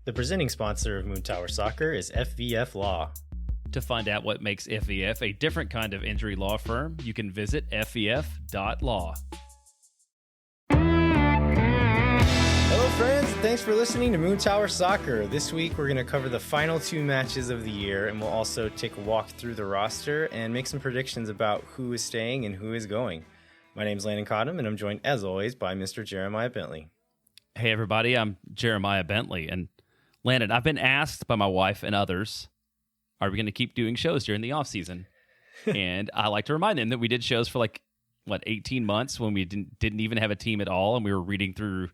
The presenting sponsor of Moon Tower Soccer is FVF Law. To find out what makes FVF a different kind of injury law firm, you can visit fvf.law. Hello friends, thanks for listening to Moon Tower Soccer. This week we're going to cover the final two matches of the year, and we'll also take a walk through the roster and make some predictions about who is staying and who is going. My name is Landon Cottom, and I'm joined as always by Mr. Jeremiah Bentley. Hey everybody, I'm Jeremiah Bentley, and Landon, I've been asked by my wife and others, are we going to keep doing shows during the off season? And I like to remind them that we did shows for 18 months when we didn't even have a team at all, and we were reading through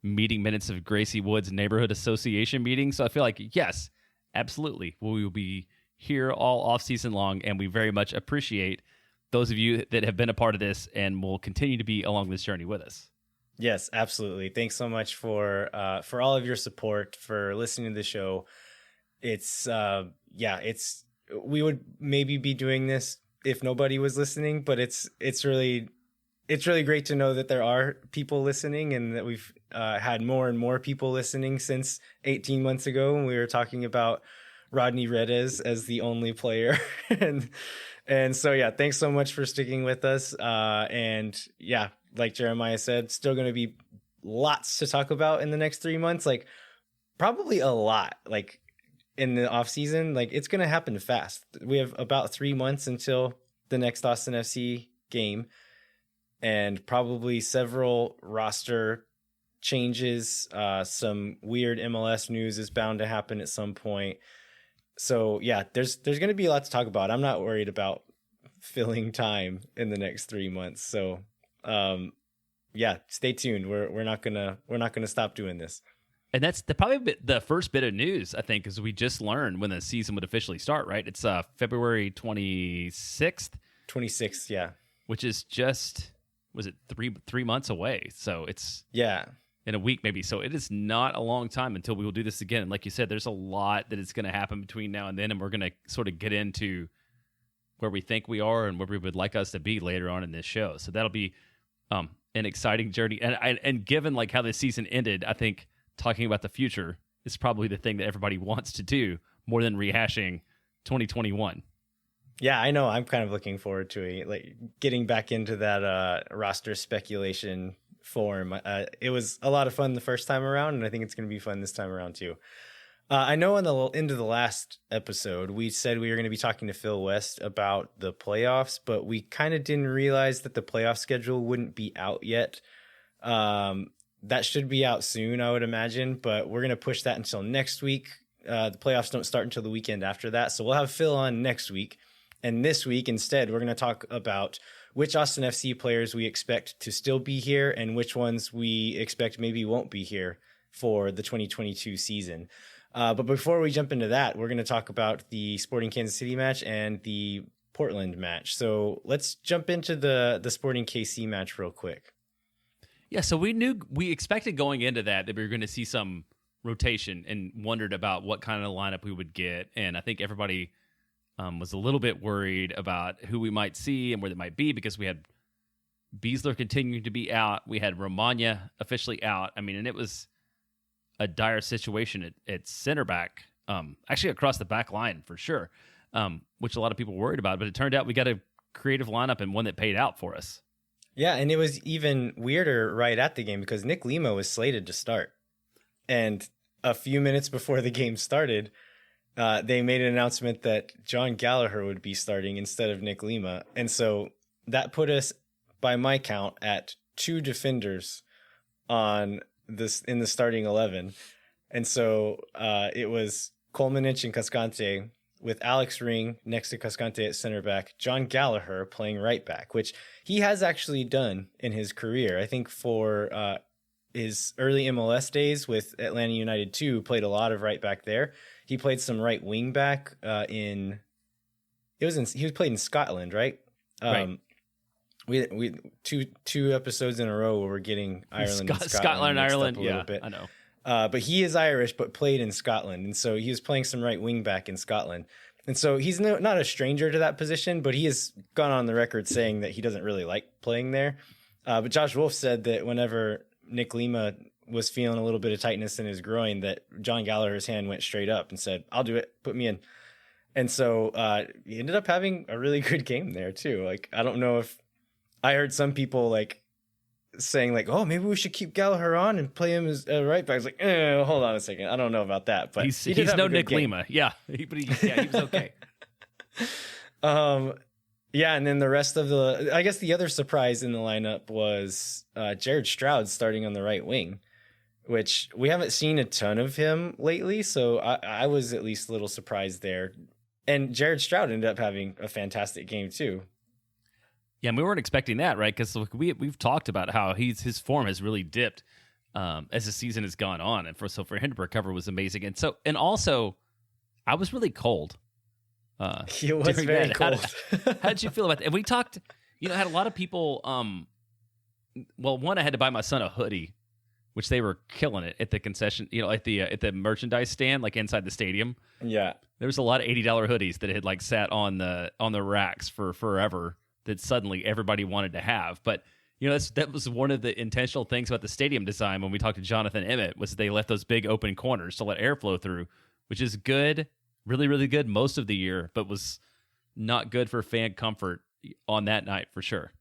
meeting minutes of Gracie Woods Neighborhood Association meetings. So I feel like, yes, absolutely, we will be here all off season long, and we very much appreciate those of you that have been a part of this and will continue to be along this journey with us. Yes, absolutely. Thanks so much for all of your support, for listening to the show. It's we would maybe be doing this if nobody was listening, but it's really great to know that there are people listening, and that we've had more and more people listening since 18 months ago when we were talking about Rodney Redes as the only player. And so, yeah, thanks so much for sticking with us. And yeah, like Jeremiah said, still going to be lots to talk about in the next 3 months. Probably a lot, in the off season. It's going to happen fast. We have about 3 months until the next Austin FC game, and probably several roster changes. Some weird MLS news is bound to happen at some point. So yeah, there's going to be a lot to talk about. I'm not worried about filling time in the next 3 months. So yeah, stay tuned. We're not gonna stop doing this. And that's probably the first bit of news, I think, is we just learned when the season would officially start, right? It's February 26th. 26th, yeah. Which is just, was it three months away? So it's in a week maybe. So it is not a long time until we will do this again. And like you said, there's a lot that is going to happen between now and then, and we're going to sort of get into where we think we are and where we would like us to be later on in this show. So that'll be an exciting journey. And given how the season ended, I think talking about the future is probably the thing that everybody wants to do more than rehashing 2021. Yeah, I know. I'm kind of looking forward to it, getting back into that roster speculation form. It was a lot of fun the first time around, and I think it's going to be fun this time around too. I know in the end of the last episode, we said we were going to be talking to Phil West about the playoffs, but we kind of didn't realize that the playoff schedule wouldn't be out yet. That should be out soon, I would imagine, but we're going to push that until next week. The playoffs don't start until the weekend after that, so we'll have Phil on next week. And this week, instead, we're going to talk about which Austin FC players we expect to still be here and which ones we expect maybe won't be here for the 2022 season. But before we jump into that, we're going to talk about the Sporting Kansas City match and the Portland match. So let's jump into the Sporting KC match real quick. Yeah, so we expected going into that we were going to see some rotation and wondered about what kind of lineup we would get. And I think everybody was a little bit worried about who we might see and where they might be, because we had Beasler continuing to be out. We had Romagna officially out. I mean, and it was a dire situation at center back, actually across the back line for sure, which a lot of people were worried about. But it turned out we got a creative lineup and one that paid out for us. Yeah, and it was even weirder right at the game because Nick Lima was slated to start. And a few minutes before the game started, they made an announcement that Jon Gallagher would be starting instead of Nick Lima. And so that put us, by my count, at 2 defenders in the starting 11. And so it was Kolmanich and Cascante, with Alex Ring next to Cascante at center back, Jon Gallagher playing right back, which he has actually done in his career. I think for his early MLS days with Atlanta United 2, played a lot of right back there. He played some right wing back he was played in Scotland, right? Right. We two episodes in a row where we're getting Ireland and Scotland and Ireland. Little bit. I know. But he is Irish, but played in Scotland. And so he was playing some right wing back in Scotland. And so he's not a stranger to that position, but he has gone on the record saying that he doesn't really like playing there. But Josh Wolf said that whenever Nick Lima was feeling a little bit of tightness in his groin, that Jon Gallagher's hand went straight up and said, "I'll do it. Put me in." And so he ended up having a really good game there too. Like, I don't know if I heard some people like saying like, "Oh, maybe we should keep Gallagher on and play him as right back." I was like, hold on a second. I don't know about that, but he's no Nick Lima. Yeah. He was okay. Yeah, and then the rest of I guess the other surprise in the lineup was Jared Stroud starting on the right wing, which we haven't seen a ton of him lately. So I was at least a little surprised there. And Jared Stroud ended up having a fantastic game too. Yeah, and we weren't expecting that, right? Because we've talked about how his form has really dipped as the season has gone on, and for him to recover was amazing. And also, I was really cold. He was very cold. How did you feel about that? And we talked, had a lot of people. Well, one, I had to buy my son a hoodie, which they were killing it at the concession, at the merchandise stand, like inside the stadium. Yeah, there was a lot of $80 hoodies that had like sat on the racks for forever, that suddenly everybody wanted to have. But that was one of the intentional things about the stadium design when we talked to Jonathan Emmett, was they left those big open corners to let airflow through, which is good, really, really good most of the year, but was not good for fan comfort on that night for sure.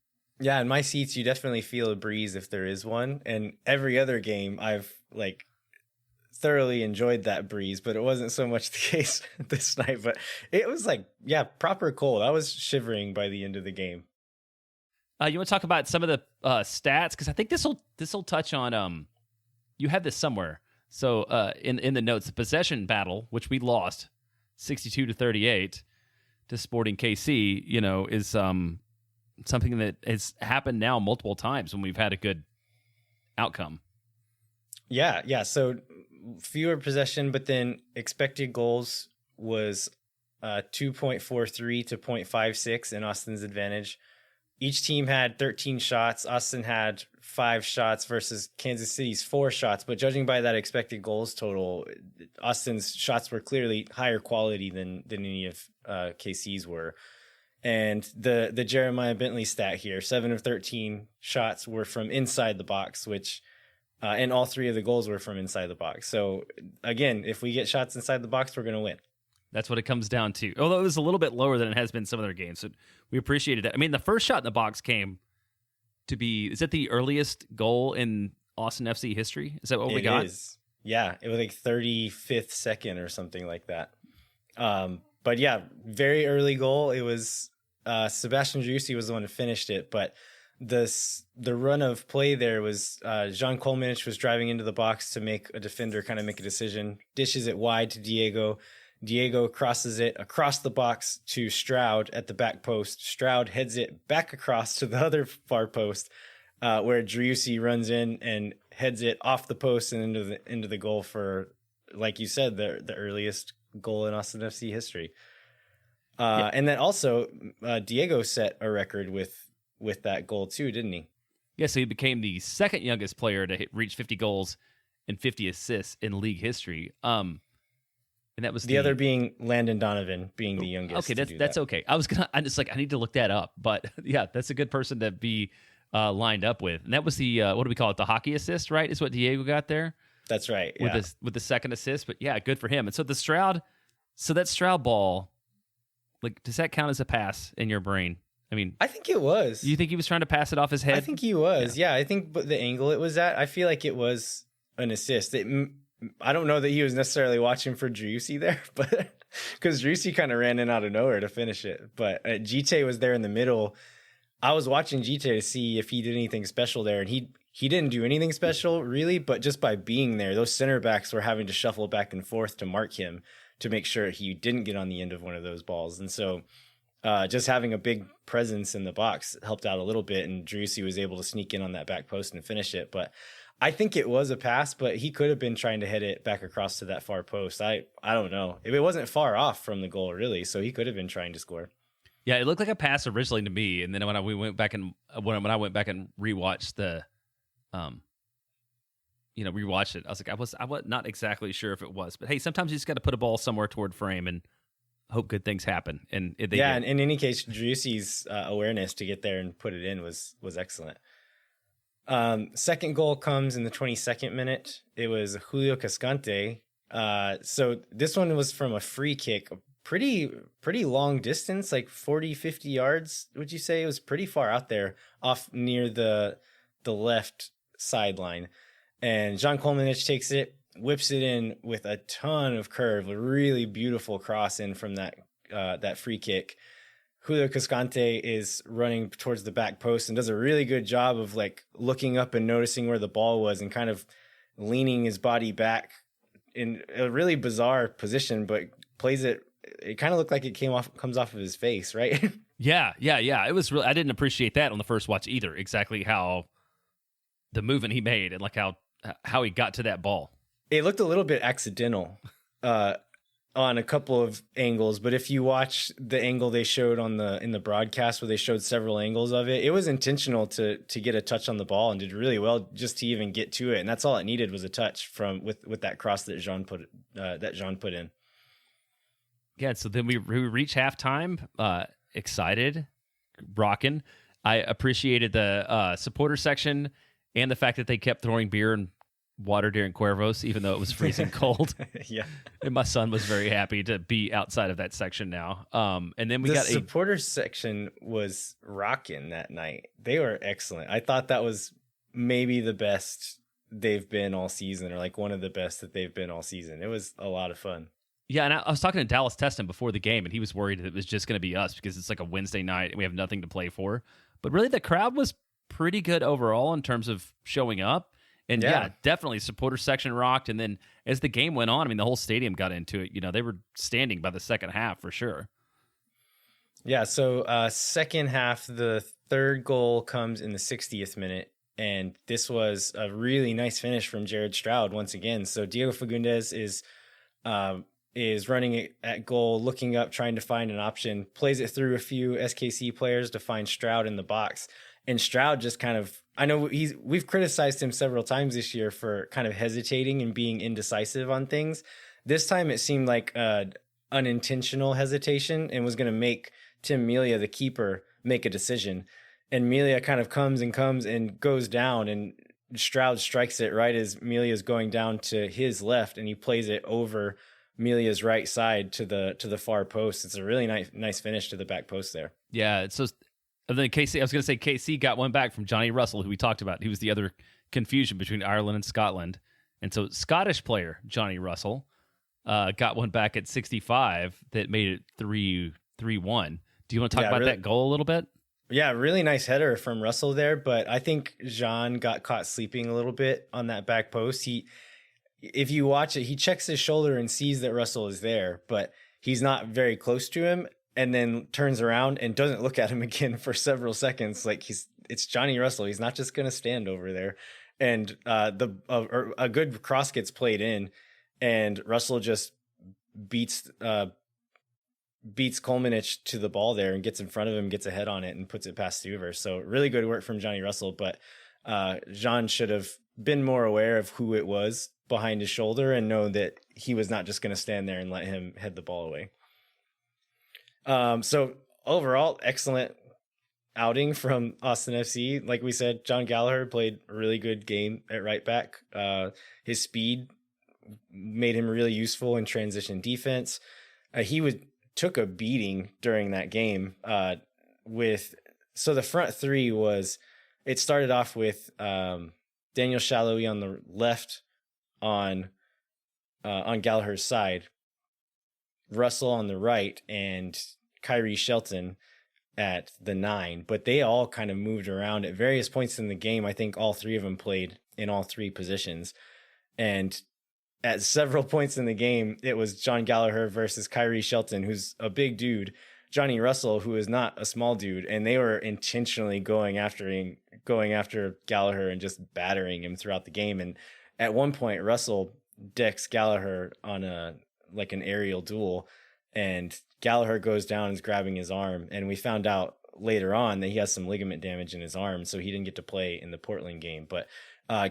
Yeah, in my seats, you definitely feel a breeze if there is one. And every other game, I've like thoroughly enjoyed that breeze, but it wasn't so much the case this night. But it was like, yeah, proper cold. I was shivering by the end of the game. You want to talk about some of the stats? Because I think this will touch on. You had this somewhere. So in the notes, the possession battle, which we lost 62-38 to Sporting KC, is something that has happened now multiple times when we've had a good outcome. Yeah. So fewer possession, but then expected goals was 2.43 to 0.56 in Austin's advantage. Each team had 13 shots. Austin had 5 shots versus Kansas City's 4 shots. But judging by that expected goals total, Austin's shots were clearly higher quality than any of KC's were. And the Jeremiah Bentley stat here, 7 of 13 shots were from inside the box, which and all 3 of the goals were from inside the box. So again, if we get shots inside the box, we're going to win. That's what it comes down to. Although it was a little bit lower than it has been some other games. So we appreciated that. I mean, the first shot in the box came to be, is it the earliest goal in Austin FC history? Is that what we got? It is. Yeah, it was like 35th second or something like that. But yeah, very early goal. It was Sebastian Driussi was the one who finished it, but the run of play there was Jean Kolmanich was driving into the box to make a defender kind of make a decision, dishes it wide to Diego. Diego crosses it across the box to Stroud at the back post. Stroud heads it back across to the other far post, where Driussi runs in and heads it off the post and into the goal for, like you said, the earliest goal in Austin FC history. Yeah. And then also Diego set a record with that goal too, didn't he? Yeah, so he became the second youngest player to reach 50 goals and 50 assists in league history. And that was the other being Landon Donovan being the youngest. Okay, that's okay. I need to look that up, but yeah, that's a good person to be lined up with. And that was the what do we call it? The hockey assist, right? Is what Diego got there. That's right. Yeah. With the second assist, but yeah, good for him. And so that Stroud ball, like, does that count as a pass in your brain? I mean, I think it was. You think he was trying to pass it off his head? I think he was. Yeah, I think, but the angle it was at, I feel like it was an assist. I don't know that he was necessarily watching for Driussi there, but because Driussi kind of ran in out of nowhere to finish it. But Gite was there in the middle. I was watching Gite to see if he did anything special there, and he didn't do anything special really, but just by being there, those center backs were having to shuffle back and forth to mark him to make sure he didn't get on the end of one of those balls. And so just having a big presence in the box helped out a little bit, and Driussi was able to sneak in on that back post and finish it. But I think it was a pass, but he could have been trying to head it back across to that far post. I don't know. It wasn't far off from the goal, really, so he could have been trying to score. Yeah, it looked like a pass originally to me, and then when I went back and rewatched the, rewatched it, I was I was not exactly sure if it was, but hey, sometimes you just got to put a ball somewhere toward frame and hope good things happen. And they did. And in any case, Driussi's awareness to get there and put it in was excellent. Second goal comes in the 22nd minute. It was Julio Cascante. So this one was from a free kick, a pretty long distance, like 40, 50 yards. Would you say? It was pretty far out there, off near the left sideline. And John Kolmanich takes it, whips it in with a ton of curve, a really beautiful cross in from that free kick. Julio Cascante is running towards the back post and does a really good job of like looking up and noticing where the ball was and kind of leaning his body back in a really bizarre position, but plays it. It kind of looked like it comes off of his face, right? Yeah. It was really, I didn't appreciate that on the first watch either. Exactly how the movement he made and like how he got to that ball. It looked a little bit accidental on a couple of angles, but if you watch the angle they showed in the broadcast where they showed several angles of it, it was intentional to get a touch on the ball and did really well just to even get to it. And that's all it needed was a touch with that cross that Jean put in. Yeah, so then we reach halftime, excited, rocking. I appreciated the supporter section and the fact that they kept throwing beer and water during Cuervos, even though it was freezing cold. Yeah. And my son was very happy to be outside of that section now. And then the supporter section was rocking that night. They were excellent. I thought that was maybe the best they've been all season, or like one of the best that they've been all season. It was a lot of fun. Yeah, and I was talking to Dallas Teston before the game, and he was worried that it was just going to be us because it's like a Wednesday night and we have nothing to play for. But really, the crowd was pretty good overall in terms of showing up. And yeah, definitely supporter section rocked. And then as the game went on, I mean, the whole stadium got into it. You know, they were standing by the second half for sure. Yeah, so second half, the third goal comes in the 60th minute. And this was a really nice finish from Jared Stroud once again. So Diego Fagundes is running it at goal, looking up, trying to find an option, plays it through a few SKC players to find Stroud in the box. And Stroud just kind of, I know we've criticized him several times this year for kind of hesitating and being indecisive on things. This time it seemed like unintentional hesitation and was going to make Tim Melia, the keeper, make a decision. And Melia kind of comes and goes down, and Stroud strikes it right as Melia's going down to his left, and he plays it over Melia's right side to the far post. It's a really nice finish to the back post there. Yeah, so and then KC, I was going to say KC got one back from Johnny Russell, who we talked about. He was the other confusion between Ireland and Scotland. And so Scottish player Johnny Russell got one back at 65 that made it 3-1. Do you want to talk about that goal a little bit? Yeah, really nice header from Russell there, but I think Jean got caught sleeping a little bit on that back post. If you watch it, he checks his shoulder and sees that Russell is there, but he's not very close to him, and then turns around and doesn't look at him again for several seconds. Like it's Johnny Russell. He's not just going to stand over there. And a good cross gets played in, and Russell just beats Kolmanich to the ball there and gets in front of him, gets a head on it, and puts it past Stuver. So really good work from Johnny Russell, but Jean should have been more aware of who it was behind his shoulder and know that he was not just going to stand there and let him head the ball away. So overall, excellent outing from Austin FC. Like we said, Jon Gallagher played a really good game at right back. His speed made him really useful in transition defense. He took a beating during that game. So the front three it started off with Daniel Shalhoui on the left on Gallagher's side, Russell on the right, and Kyrie Shelton at the 9. But they all kind of moved around at various points in the game. I think all three of them played in all three positions. And at several points in the game, it was Jon Gallagher versus Kyrie Shelton, who's a big dude, Johnny Russell, who is not a small dude, and they were intentionally going after Gallagher and just battering him throughout the game. And at one point, Russell decks Gallagher on an aerial duel, and Gallagher goes down and is grabbing his arm. And we found out later on that he has some ligament damage in his arm, so he didn't get to play in the Portland game. But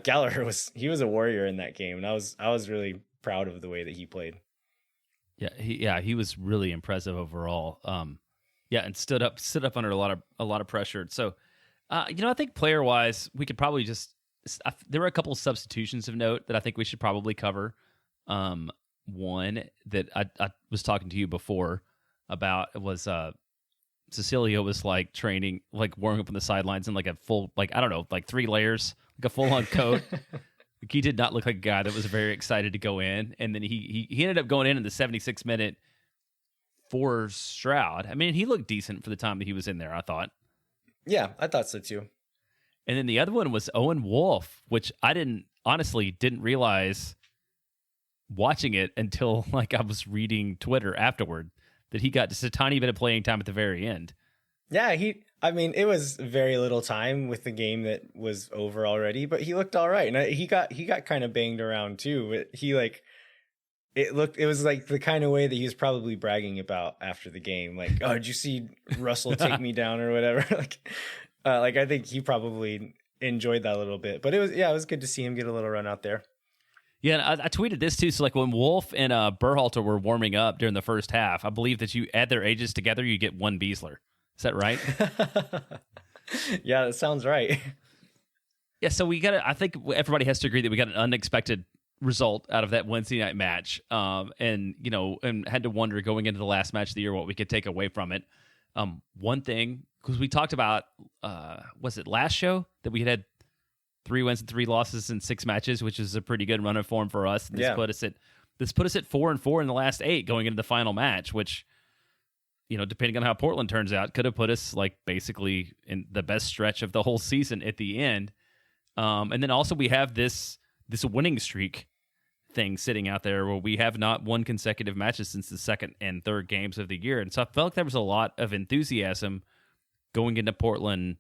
Gallagher was a warrior in that game, and I was really proud of the way that he played. He was really impressive overall. And stood up under a lot of pressure. So I think player-wise, we could probably just... there were a couple of substitutions of note that I think we should probably cover. One that I was talking to you before about was Cecilio was like training, like warming up on the sidelines in like a full, like, I don't know, like 3 layers, like a full-on coat. Like, he did not look like a guy that was very excited to go in. And then he ended up going in the 76th minute for Stroud. I mean, he looked decent for the time that he was in there, I thought. Yeah, I thought so too. And then the other one was Owen Wolf, which I honestly didn't realize watching it until like I was reading Twitter afterward that he got just a tiny bit of playing time at the very end. Yeah, it was very little time with the game that was over already, but he looked all right. And he got kind of banged around too. But it was like the kind of way that he was probably bragging about after the game. Like, oh, did you see Russell take me down or whatever? Like I think he probably enjoyed that a little bit. But it was good to see him get a little run out there. Yeah, and I tweeted this too. So like when Wolf and Berhalter were warming up during the first half, I believe that you add their ages together, you get 1 Beasler. Is that right? Yeah, that sounds right. Yeah, so I think everybody has to agree that we got an unexpected result out of that Wednesday night match, and had to wonder going into the last match of the year what we could take away from it. One thing, because we talked about, was it last show that we had 3 wins and 3 losses in 6 matches, which is a pretty good run of form for us. This put us at 4-4 in the last 8 going into the final match, which, depending on how Portland turns out, could have put us like basically in the best stretch of the whole season at the end. And then also we have this winning streak thing sitting out there where we have not won consecutive matches since the second and third games of the year. And so I felt like there was a lot of enthusiasm going into Portland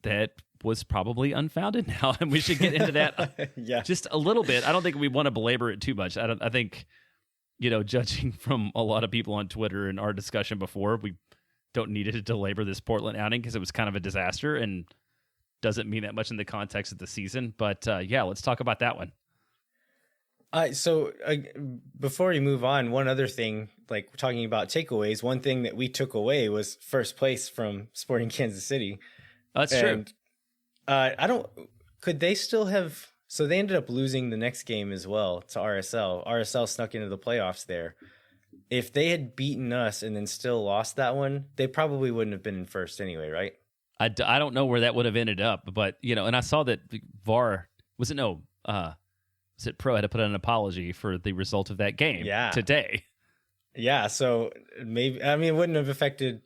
that was probably unfounded now. And we should get into that just a little bit. I don't think we want to belabor it too much. I think, judging from a lot of people on Twitter and our discussion before, we don't need to belabor this Portland outing because it was kind of a disaster and doesn't mean that much in the context of the season. But let's talk about that one. So before we move on, one other thing, like we're talking about takeaways, one thing that we took away was first place from Sporting Kansas City. That's true. Could they still have, so they ended up losing the next game as well to RSL. RSL snuck into the playoffs there. If they had beaten us and then still lost that one, they probably wouldn't have been in first anyway, right? I don't know where that would have ended up, but, and I saw that VAR, was it Pro had to put out an apology for the result of that game today. Yeah, so maybe, it wouldn't have affected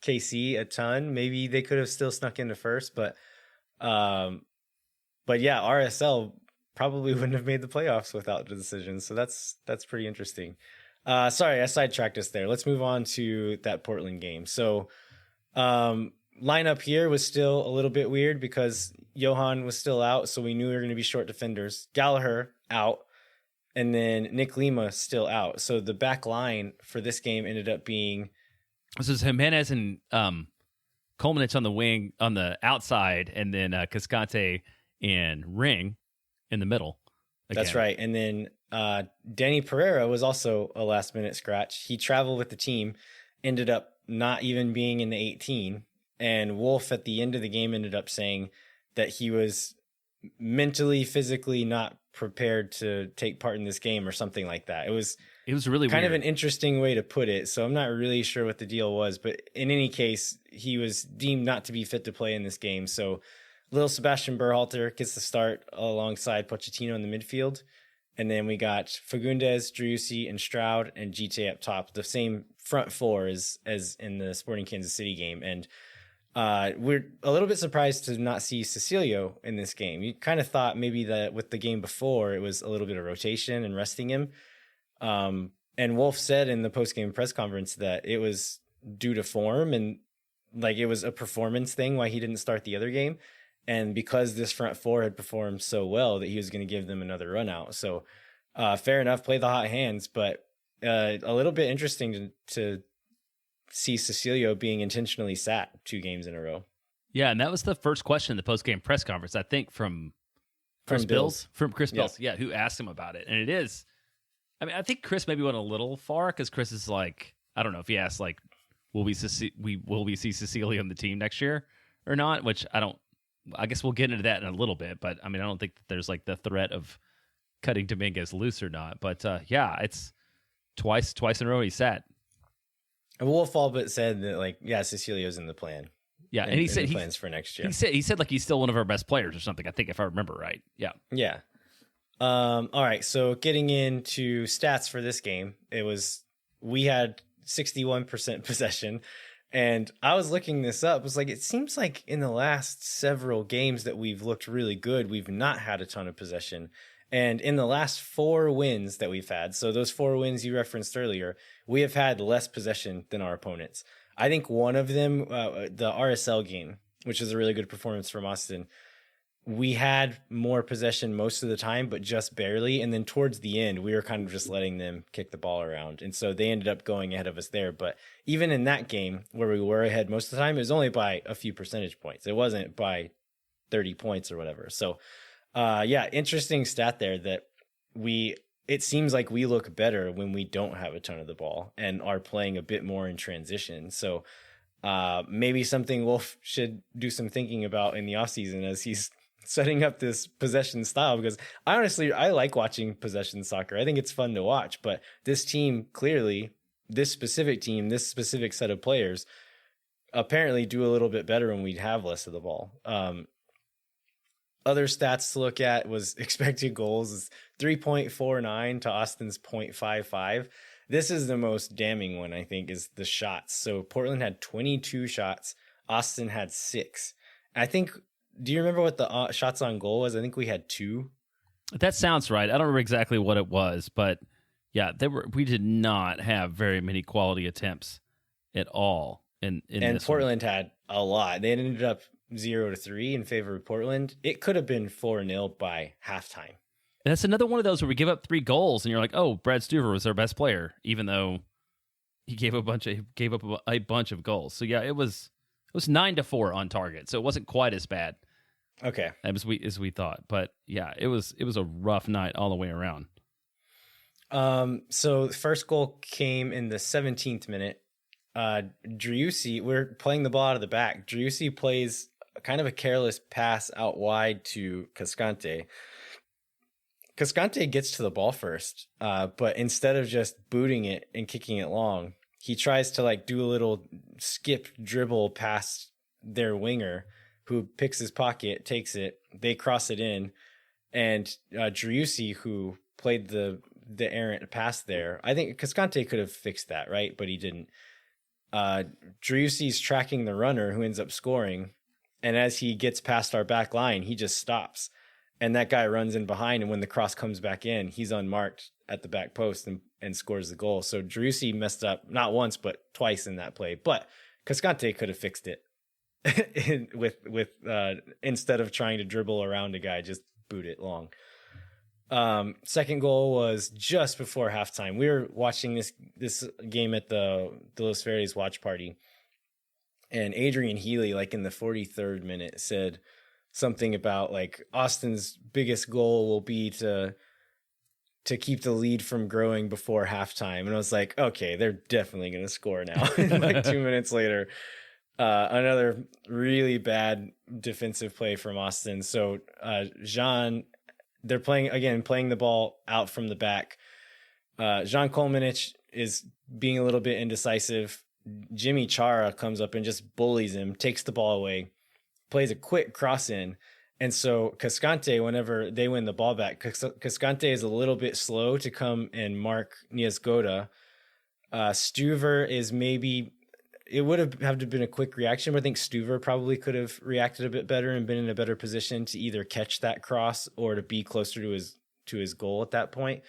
KC a ton. Maybe they could have still snuck into first, but RSL probably wouldn't have made the playoffs without the decision. So that's pretty interesting. Sorry, I sidetracked us there. Let's move on to that Portland game. So lineup here was still a little bit weird because Johan was still out, so we knew we were going to be short defenders. Gallagher out, and then Nick Lima still out. So the back line for this game ended up being... This is Jimenez and Kolmanich on the wing, on the outside, and then Cascante and Ring in the middle. Again. That's right. And then Danny Pereira was also a last-minute scratch. He traveled with the team, ended up not even being in the 18, and Wolf at the end of the game ended up saying that he was mentally, physically not prepared to take part in this game or something like that. It was really kind of an interesting way to put it. So I'm not really sure what the deal was, but in any case, he was deemed not to be fit to play in this game. So little Sebastian Berhalter gets the start alongside Pochettino in the midfield. And then we got Fagundes, Driussi, and Stroud and GT up top, the same front four as in the Sporting Kansas City game. And we're a little bit surprised to not see Cecilio in this game. You kind of thought maybe that with the game before, it was a little bit of rotation and resting him. And Wolf said in the post-game press conference that it was due to form and like it was a performance thing why he didn't start the other game. And because this front four had performed so well that he was going to give them another run out. So fair enough, play the hot hands, but a little bit interesting to see Cecilio being intentionally sat 2 games in a row. Yeah, and that was the first question in the post-game press conference, I think, from Chris Bills, yeah, who asked him about it. And it is, I think Chris maybe went a little far because Chris is like, I don't know if he asked like will we see Cecilia on the team next year or not? Which I guess we'll get into that in a little bit. But I mean, I don't think that there's like the threat of cutting Dominguez loose or not. But yeah, it's twice in a row he sat. Wolf all but said that, like, yeah, Cecilio's in the plan. Yeah, and he said the plans for next year. He said like he's still one of our best players or something. I think if I remember right. Yeah. Yeah. All right. So getting into stats for this game, we had 61% possession, and I was looking this up. It was like, it seems like in the last several games that we've looked really good, we've not had a ton of possession. And in the last 4 wins that we've had, so those 4 wins you referenced earlier, we have had less possession than our opponents. I think one of them, the RSL game, which is a really good performance from Austin, we had more possession most of the time, but just barely. And then towards the end, we were kind of just letting them kick the ball around. And so they ended up going ahead of us there. But even in that game where we were ahead most of the time, it was only by a few percentage points. It wasn't by 30 points or whatever. So yeah, interesting stat there that it seems like we look better when we don't have a ton of the ball and are playing a bit more in transition. So maybe something Wolf should do some thinking about in the offseason as he's setting up this possession style, because I like watching possession soccer. I think it's fun to watch, but this team, clearly, this specific team, this specific set of players apparently do a little bit better when we have less of the ball. Other stats to look at was expected goals is 3.49 to Austin's 0.55. This is the most damning one, I think, is the shots. So Portland had 22 shots. Austin had 6. I think, do you remember what the shots on goal was? I think we had 2. That sounds right. I don't remember exactly what it was, but yeah, we did not have very many quality attempts at all. And Portland had a lot. They ended up 0-3 in favor of Portland. It could have been 4-0 by halftime. That's another one of those where we give up 3 goals and you're like, oh, Brad Stuver was our best player, even though he gave up a bunch of goals. So yeah, it was 9-4 on target. So it wasn't quite as bad. Okay. As we thought. But yeah, it was a rough night all the way around. So the first goal came in the 17th minute. Driussi, we're playing the ball out of the back. Driussi plays kind of a careless pass out wide to Cascante. Cascante gets to the ball first, but instead of just booting it and kicking it long, he tries to like do a little skip dribble past their winger, who picks his pocket, takes it, they cross it in, and Driussi, who played the errant pass there, I think Cascante could have fixed that, right? But he didn't. Driussi's tracking the runner who ends up scoring, and as he gets past our back line, he just stops, and that guy runs in behind, and when the cross comes back in, he's unmarked at the back post and scores the goal. So Driussi messed up not once but twice in that play, but Cascante could have fixed it with instead of trying to dribble around a guy, just boot it long. Second goal was just before halftime. We were watching this game at the Los Verdes watch party, and Adrian Healy, like in the 43rd minute, said something about like Austin's biggest goal will be to keep the lead from growing before halftime. And I was like, okay, they're definitely going to score now. Like 2 minutes later, another really bad defensive play from Austin. So Jon, they're playing the ball out from the back. Jon Kolmanich is being a little bit indecisive. Jimmy Chara comes up and just bullies him, takes the ball away, plays a quick cross in. And so Cascante, whenever they win the ball back, Cascante is a little bit slow to come and mark Niezgoda. Stuver is maybe, it would have to been a quick reaction, but I think Stuver probably could have reacted a bit better and been in a better position to either catch that cross or to be closer to his goal at that point.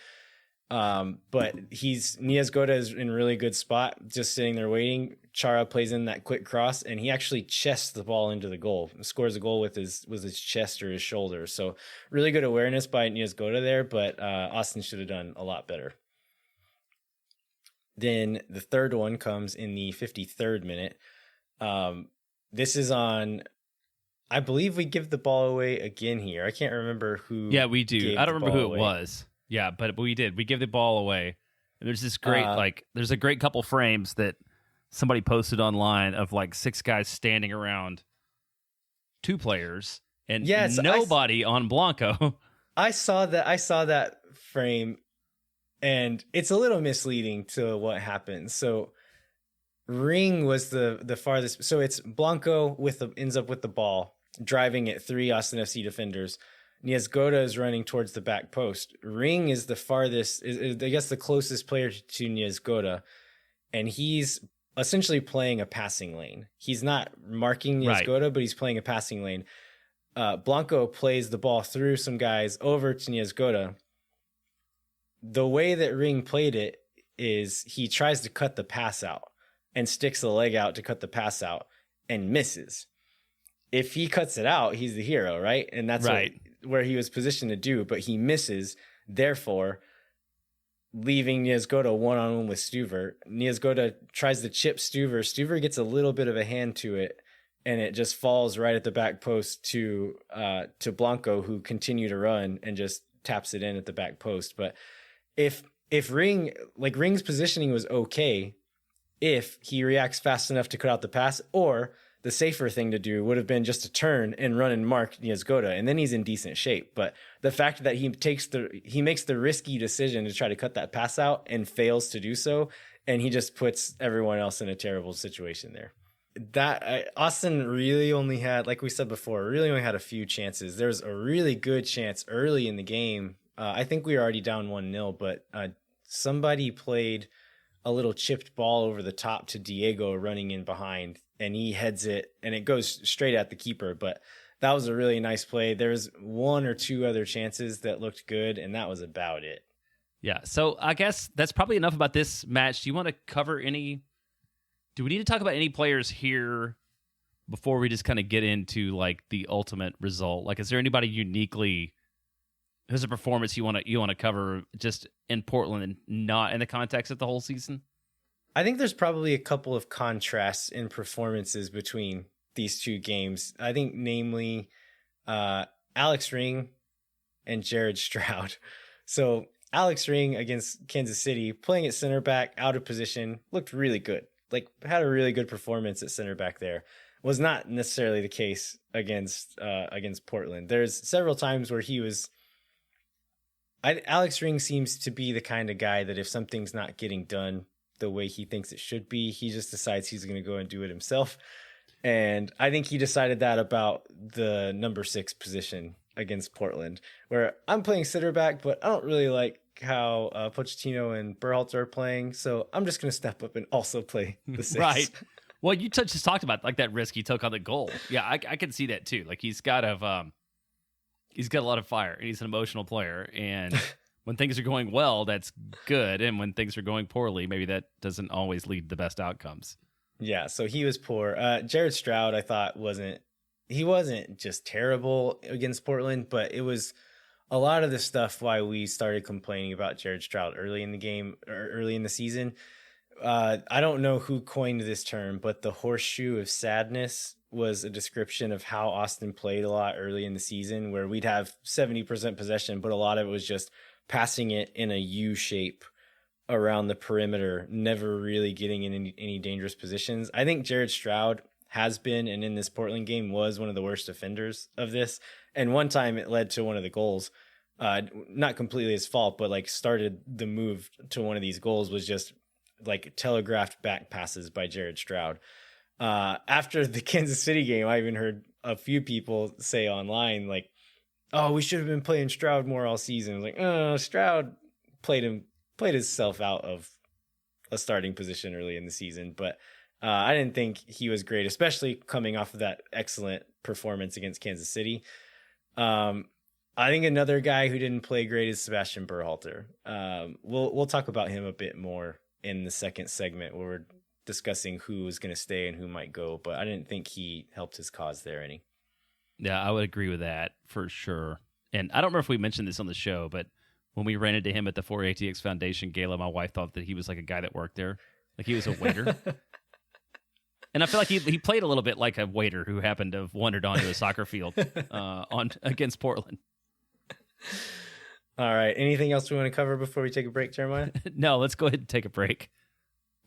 But Niezgoda is in a really good spot, just sitting there waiting. Chara plays in that quick cross, and he actually chests the ball into the goal, scores a goal with his chest or his shoulder. So really good awareness by Niezgoda there, but Austin should have done a lot better. Then the third one comes in the 53rd minute. This is on, I believe we give the ball away again here. I can't remember who. Yeah, we do. I don't remember who it was. Yeah, but we did. We give the ball away. And there's this great, there's a great couple frames that somebody posted online of like 6 guys standing around 2 players and nobody on Blanco. I saw that frame, and it's a little misleading to what happened. So Ring was the farthest. So it's Blanco ends up with the ball, driving at 3 Austin FC defenders. Niezgoda is running towards the back post. Ring is the farthest, I guess the closest player to Niezgoda, and he's essentially playing a passing lane. He's not marking Niezgoda, but he's playing a passing lane. Blanco plays the ball through some guys over to Niezgoda. The way that Ring played it is he tries to cut the pass out and sticks the leg out to cut the pass out and misses. If he cuts it out, he's the hero, right? And that's where he was positioned to do, but he misses, therefore leaving Niezgoda one-on-one with Stuver. Niezgoda tries to chip Stuver. Stuver gets a little bit of a hand to it, and it just falls right at the back post to Blanco, who continued to run and just taps it in at the back post. But if Ring's positioning was okay, if he reacts fast enough to cut out the pass, or the safer thing to do would have been just to turn and run and mark Niezgoda, and then he's in decent shape. But the fact that he makes the risky decision to try to cut that pass out and fails to do so, and he just puts everyone else in a terrible situation there. Austin really only had, like we said before, really only had a few chances. There's a really good chance early in the game. I think we were already down 1-0, but somebody played a little chipped ball over the top to Diego running in behind, and he heads it, and it goes straight at the keeper. But that was a really nice play. There's 1 or 2 other chances that looked good, and that was about it. Yeah, so I guess that's probably enough about this match. Do you want to cover do we need to talk about any players here before we just kind of get into like the ultimate result? Like, is there anybody uniquely who's a performance you want to cover just in Portland and not in the context of the whole season? I think there's probably a couple of contrasts in performances between these 2 games. I think namely Alex Ring and Jared Stroud. So Alex Ring against Kansas City, playing at center back, out of position, looked really good. Like, had a really good performance at center back there. Was not necessarily the case against Portland. There's several times where Alex Ring seems to be the kind of guy that if something's not getting done the way he thinks it should be, he just decides he's going to go and do it himself. And I think he decided that about the number 6 position against Portland, where I'm playing center back, but I don't really like how Pochettino and Berhalter are playing, so I'm just going to step up and also play the 6. Right. Well, you just talked about like that risk he took on the goal. Yeah, I can see that too. Like he's got a lot of fire, and he's an emotional player. And when things are going well, that's good, and when things are going poorly, maybe that doesn't always lead to the best outcomes. Yeah, so he was poor. Jared Stroud, I thought wasn't just terrible against Portland, but it was a lot of the stuff why we started complaining about Jared Stroud early in the game or early in the season. I don't know who coined this term, but the horseshoe of sadness was a description of how Austin played a lot early in the season, where we'd have 70% possession, but a lot of it was just passing it in a U shape around the perimeter, never really getting in any dangerous positions. I think Jared Stroud has been, and in this Portland game was, one of the worst offenders of this. And one time it led to one of the goals. Not completely his fault, but like started the move to one of these goals was just like telegraphed back passes by Jared Stroud. After the Kansas City game, I even heard a few people say online, like, oh, we should have been playing Stroud more all season. I was like, oh, Stroud played himself out of a starting position early in the season. But I didn't think he was great, especially coming off of that excellent performance against Kansas City. I think another guy who didn't play great is Sebastian Berhalter. We'll talk about him a bit more in the second segment where we're discussing who is going to stay and who might go, but I didn't think he helped his cause there any. Yeah, I would agree with that for sure. And I don't remember if we mentioned this on the show, but when we ran into him at the 4ATX Foundation Gala, my wife thought that he was like a guy that worked there. Like he was a waiter. And I feel like he played a little bit like a waiter who happened to have wandered onto a soccer field against Portland. All right. Anything else we want to cover before we take a break, Jeremiah? No, let's go ahead and take a break.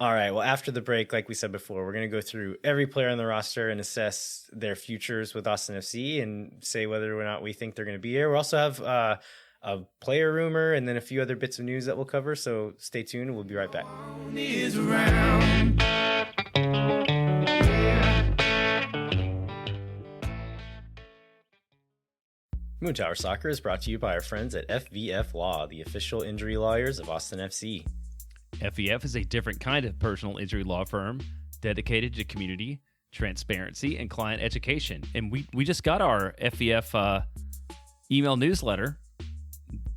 All right. Well, after the break, like we said before, we're going to go through every player on the roster and assess their futures with Austin FC and say whether or not we think they're going to be here. We also have a player rumor and then a few other bits of news that we'll cover. So stay tuned. We'll be right back. Moon Tower Soccer is brought to you by our friends at FVF Law, the official injury lawyers of Austin FC. FVF is a different kind of personal injury law firm dedicated to community, transparency, and client education. And we just got our FVF email newsletter,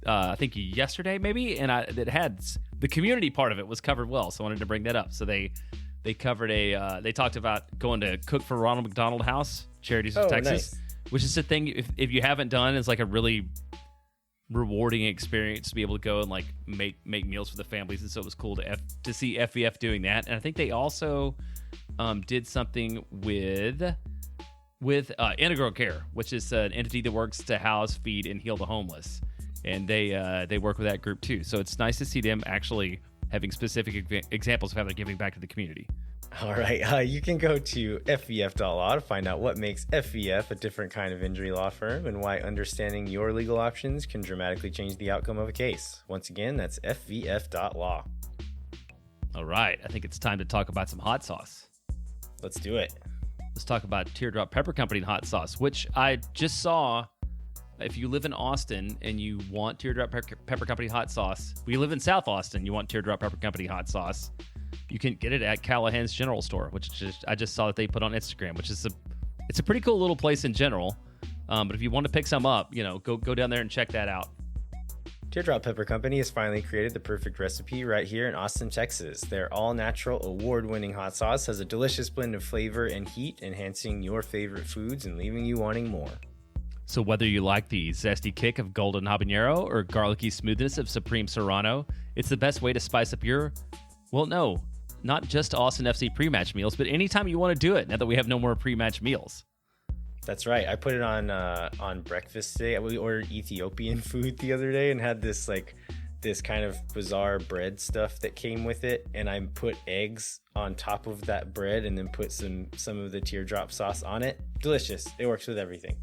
I think yesterday maybe, and it had the community part of it was covered well, so I wanted to bring that up. So they covered they talked about going to Cook for Ronald McDonald House, Charities of Texas, nice. Which is a thing if you haven't done, it's like a really rewarding experience to be able to go and like make meals for the families, and so it was cool to see FVF doing that. And I think they also did something with Integral Care, which is an entity that works to house, feed, and heal the homeless, and they work with that group too. So it's nice to see them actually having specific examples of how they're giving back to the community. All right, you can go to fvf.law to find out what makes FVF a different kind of injury law firm and why understanding your legal options can dramatically change the outcome of a case. Once again, that's fvf.law. All right, I think it's time to talk about some hot sauce. Let's do it. Let's talk about Teardrop Pepper Company hot sauce, which I just saw. If you live in Austin and you want Teardrop Pepper Company hot sauce, we live in South Austin, you want Teardrop Pepper Company hot sauce, you can get it at Callahan's General Store, which I just saw that they put on Instagram, which is it's a pretty cool little place in general. But if you want to pick some up, go down there and check that out. Teardrop Pepper Company has finally created the perfect recipe right here in Austin, Texas. Their all-natural, award-winning hot sauce has a delicious blend of flavor and heat, enhancing your favorite foods and leaving you wanting more. So whether you like the zesty kick of golden habanero or garlicky smoothness of supreme serrano, it's the best way to spice up your, not just Austin FC pre-match meals, but anytime you want to do it now that we have no more pre-match meals. That's right. I put it on breakfast today. We ordered Ethiopian food the other day and had this kind of bizarre bread stuff that came with it, and I put eggs on top of that bread and then put some of the teardrop sauce on it. Delicious. It works with everything.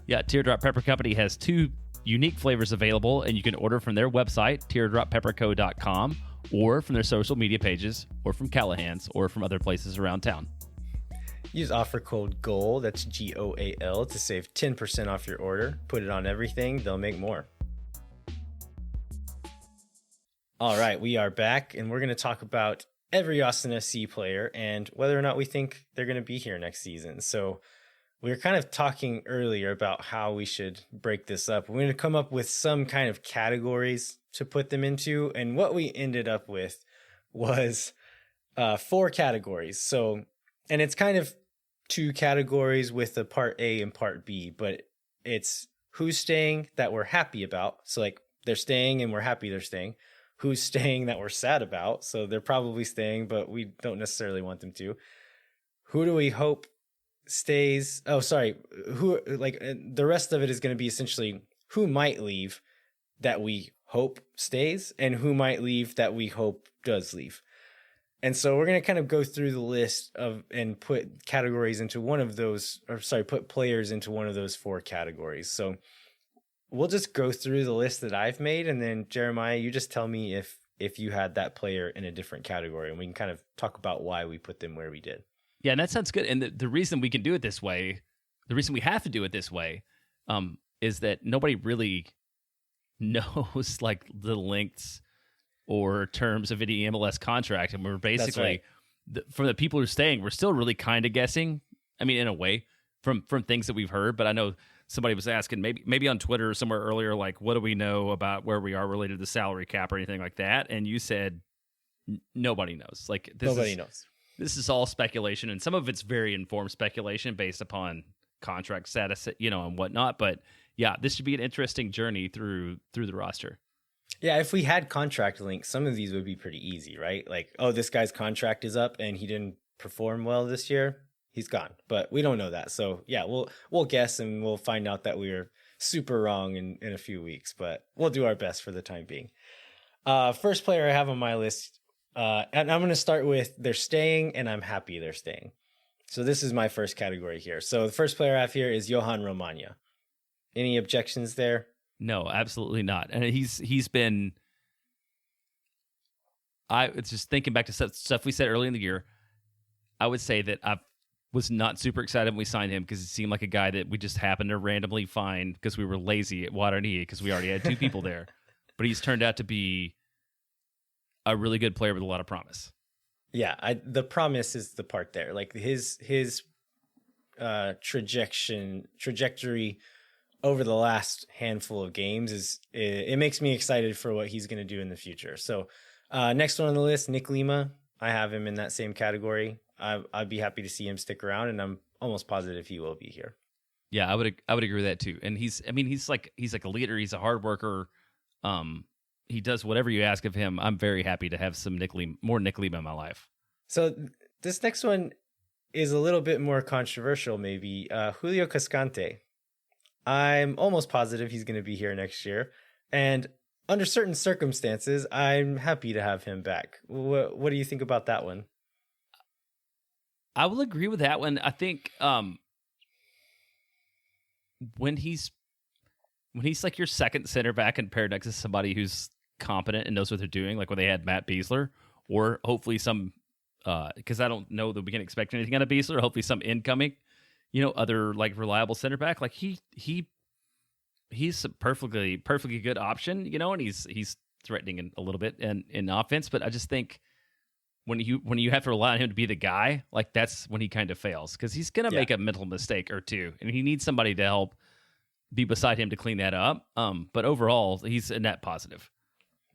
Yeah, Teardrop Pepper Company has 2 unique flavors available, and you can order from their website, teardroppepperco.com, or from their social media pages, or from Callahan's, or from other places around town. Use offer code GOAL, that's GOAL, to save 10% off your order. Put it on everything, they'll make more. All right, we are back, and we're going to talk about every Austin FC player and whether or not we think they're going to be here next season. So we were kind of talking earlier about how we should break this up. We're going to come up with some kind of categories to put them into. And what we ended up with was 4 categories. So, and it's kind of 2 categories with a part A and part B, but it's who's staying that we're happy about. So like they're staying and we're happy they're staying. Who's staying that we're sad about. So they're probably staying, but we don't necessarily want them to. Who do we hope stays? Who, like, the rest of it is going to be essentially who might leave that we hope stays and who might leave that we hope does leave. And so we're going to kind of go through the list and put categories into one of those, put players into one of those 4 categories. So we'll just go through the list that I've made, and then Jeremiah, you just tell me if you had that player in a different category, and we can kind of talk about why we put them where we did. Yeah, and that sounds good. And the reason we can do it this way, the reason we have to do it this way, is that nobody really knows like the lengths or terms of any MLS contract, and we're basically from the people who are staying, we're still really kind of guessing. I mean, in a way, from things that we've heard. But I know somebody was asking maybe on Twitter or somewhere earlier, like, what do we know about where we are related to the salary cap or anything like that? And you said nobody knows. Like nobody knows. This is all speculation, and some of it's very informed speculation based upon contract status, and whatnot. But yeah, this should be an interesting journey through the roster. Yeah, if we had contract links, some of these would be pretty easy, right? Like, oh, this guy's contract is up and he didn't perform well this year, he's gone. But we don't know that. So yeah, we'll guess and we'll find out that we were super wrong in a few weeks, but we'll do our best for the time being. First player I have on my list And I'm going to start with they're staying, and I'm happy they're staying. So this is my first category here. So the first player I have here is Johan Romagna. Any objections there? No, absolutely not. And he's been. It's just thinking back to stuff we said early in the year. I would say that I was not super excited when we signed him because it seemed like a guy that we just happened to randomly find because we were lazy at Wateree because we already had two people there. But he's turned out to be a really good player with a lot of promise. Yeah, the promise is the part there. Like his trajectory over the last handful of games it makes me excited for what he's going to do in the future. So next one on the list, Nick Lima. I have him in that same category. I'd be happy to see him stick around, and I'm almost positive he will be here. Yeah, I would agree with that too. And he's like a leader. He's a hard worker. He does whatever you ask of him. I'm very happy to have more Nick Lima in my life. So this next one is a little bit more controversial, maybe. Julio Cascante. I'm almost positive he's going to be here next year. And under certain circumstances, I'm happy to have him back. What do you think about that one? I will agree with that one. I think when he's like your second center back and paired next to somebody who's competent and knows what they're doing, like when they had Matt Beasler, or hopefully some, because I don't know that we can expect anything out of Beasler, hopefully some incoming, other like reliable center back. Like he's a perfectly good option, and he's threatening a little bit in offense. But I just think when you have to rely on him to be the guy, like that's when he kind of fails because he's gonna make a mental mistake or two, and he needs somebody to help be beside him to clean that up. But overall, he's a net positive.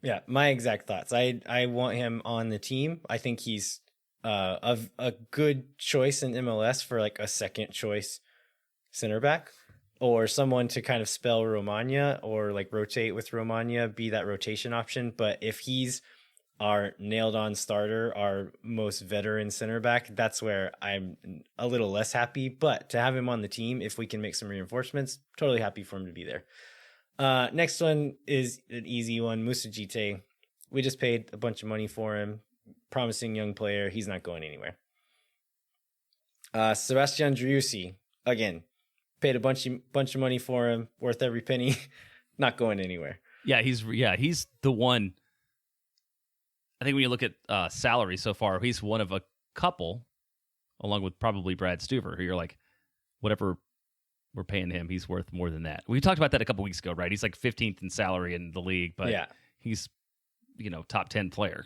Yeah, my exact thoughts. I want him on the team. I think he's a good choice in MLS for like a second choice center back, or someone to kind of spell Romagna or like rotate with Romagna, be that rotation option. But if he's our nailed on starter, our most veteran center back, that's where I'm a little less happy. But to have him on the team, if we can make some reinforcements, totally happy for him to be there. Next one is an easy one, Moussa Jite. We just paid a bunch of money for him. Promising young player. He's not going anywhere. Sebastian Driussi, again, paid a bunch of money for him, worth every penny, not going anywhere. Yeah, he's the one. I think when you look at salary so far, he's one of a couple, along with probably Brad Stuver, who you're like, whatever we're paying him, he's worth more than that. We talked about that a couple weeks ago, right? He's like 15th in salary in the league, but he's top 10 player.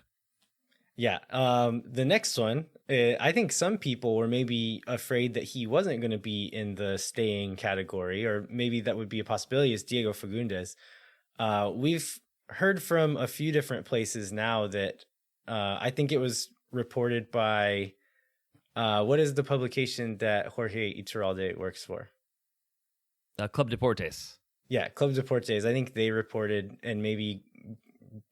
Yeah. The next one, I think some people were maybe afraid that he wasn't going to be in the staying category, or maybe that would be a possibility, is Diego Fagundes. We've heard from a few different places now that I think it was reported by what is the publication that Jorge Iturralde works for? Club Deportes. Yeah, Club Deportes. I think they reported, and maybe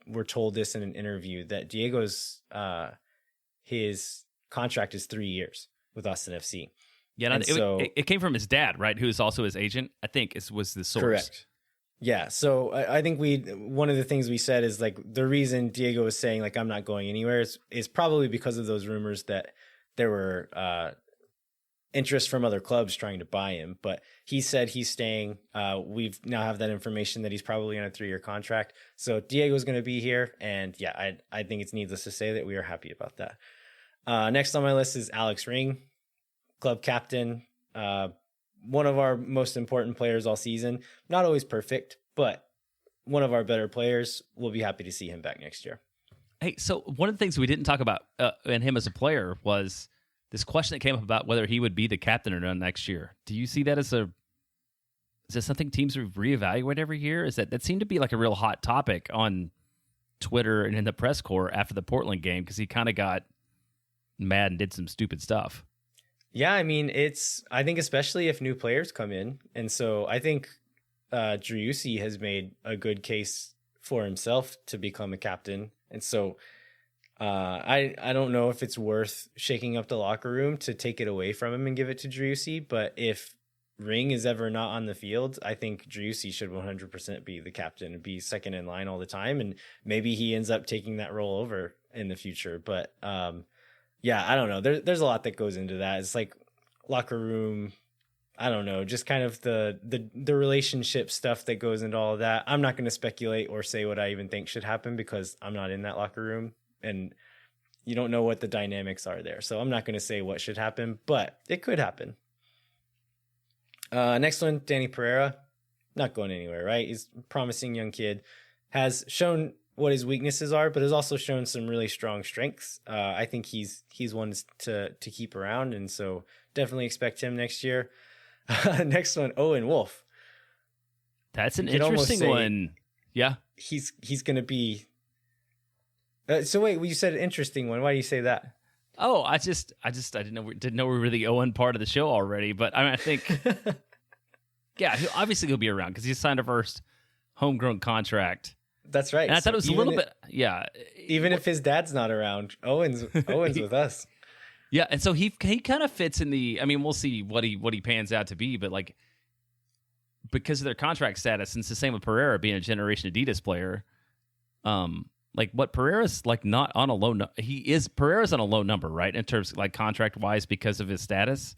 were told this in an interview, that Diego's his contract is 3 years with Austin FC. Yeah, and it came from his dad, right? Who's also his agent. I think was the source. Correct. Yeah, so I think one of the things we said is like the reason Diego was saying like I'm not going anywhere is probably because of those rumors that there were interest from other clubs trying to buy him, but he said he's staying. We've now have that information that he's probably on a 3-year contract. So Diego's going to be here, and yeah, I think it's needless to say that we are happy about that. Next on my list is Alex Ring, club captain. One of our most important players all season. Not always perfect, but one of our better players. We'll be happy to see him back next year. Hey, so one of the things we didn't talk about in him as a player was this question that came up about whether he would be the captain or not next year. Do you see that is that something teams reevaluate every year? Is that seemed to be like a real hot topic on Twitter and in the press corps after the Portland game because he kind of got mad and did some stupid stuff. Yeah, I mean, I think especially if new players come in. And so I think Driussi has made a good case for himself to become a captain. And so I don't know if it's worth shaking up the locker room to take it away from him and give it to Driussi. But if Ring is ever not on the field, I think Driussi should 100% be the captain and be second in line all the time. And maybe he ends up taking that role over in the future. But yeah, I don't know. There's a lot that goes into that. It's like locker room. I don't know, just kind of the relationship stuff that goes into all of that. I'm not going to speculate or say what I even think should happen because I'm not in that locker room and you don't know what the dynamics are there. So I'm not going to say what should happen, but it could happen. Next one, Danny Pereira, not going anywhere, right? He's a promising young kid, has shown what his weaknesses are, but has also shown some really strong strengths. I think he's one to keep around, and so definitely expect him next year. Next one, Owen Wolf. That's an interesting one. Yeah, he's going to be. So wait, you said an interesting one. Why do you say that? Oh, I didn't know we were the Owen part of the show already. But I mean, I think, yeah, he'll be around because he signed a first homegrown contract. That's right. And I thought it was a little bit, yeah. Even if his dad's not around, Owen's with us. Yeah, and so he kind of fits in the. I mean, we'll see what he pans out to be, but like because of their contract status, and it's the same with Pereira being a Generation Adidas player. Like what Pereira's like not on a low. Pereira's on a low number, right? In terms of like contract wise because of his status.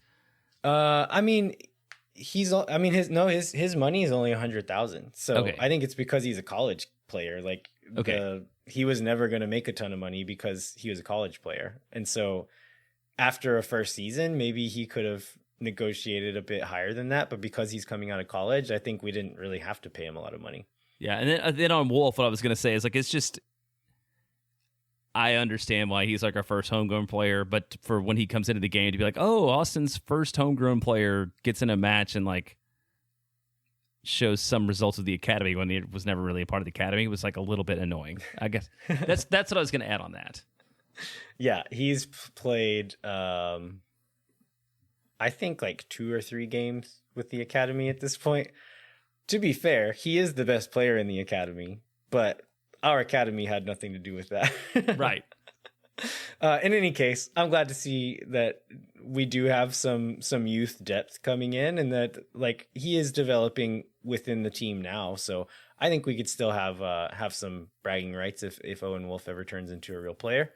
I mean, his money is only 100,000. So okay. I think it's because he's a college player. Like he was never going to make a ton of money because he was a college player, and so. After a first season, maybe he could have negotiated a bit higher than that, but because he's coming out of college, I think we didn't really have to pay him a lot of money. Yeah, and then on Wolf, what I was going to say is like it's just I understand why he's like our first homegrown player, but for when he comes into the game to be like, oh, Austin's first homegrown player gets in a match and like shows some results of the academy when he was never really a part of the academy, it was like a little bit annoying. I guess that's what I was going to add on that. Yeah, he's played, I think like 2 or 3 games with the academy at this point. To be fair, he is the best player in the academy, but our academy had nothing to do with that. Right. In any case, I'm glad to see that we do have some youth depth coming in, and that like he is developing within the team now. So I think we could still have some bragging rights if Owen Wolf ever turns into a real player.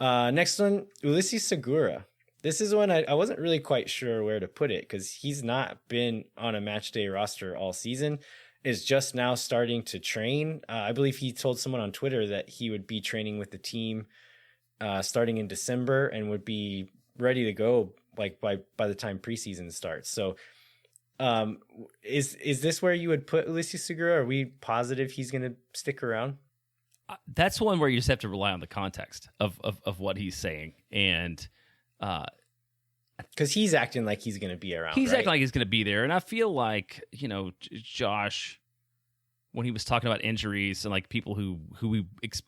Next one, Ulisses Segura. This is one I wasn't really quite sure where to put it because he's not been on a match day roster all season. Is just now starting to train. I believe he told someone on Twitter that he would be training with the team starting in December and would be ready to go like by the time preseason starts. So is this where you would put Ulisses Segura? Are we positive he's going to stick around? That's one where you just have to rely on the context of what he's saying. And because he's acting like he's going to be around. He's acting like he's going to be there. And I feel like, Josh, when he was talking about injuries and like people who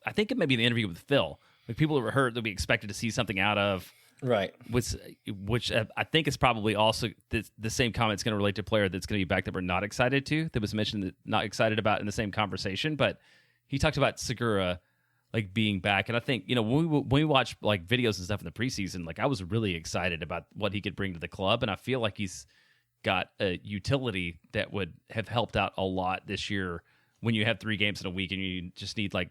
I think it may be the interview with Phil, like people who were hurt that we expected to see something out of. Right. Which I think is probably also the same comment's going to relate to a player that's going to be back that we're not excited to, that was mentioned that not excited about in the same conversation. But he talked about Segura like being back. And I think, when we watch like videos and stuff in the preseason, like I was really excited about what he could bring to the club. And I feel like he's got a utility that would have helped out a lot this year when you have 3 games in a week and you just need like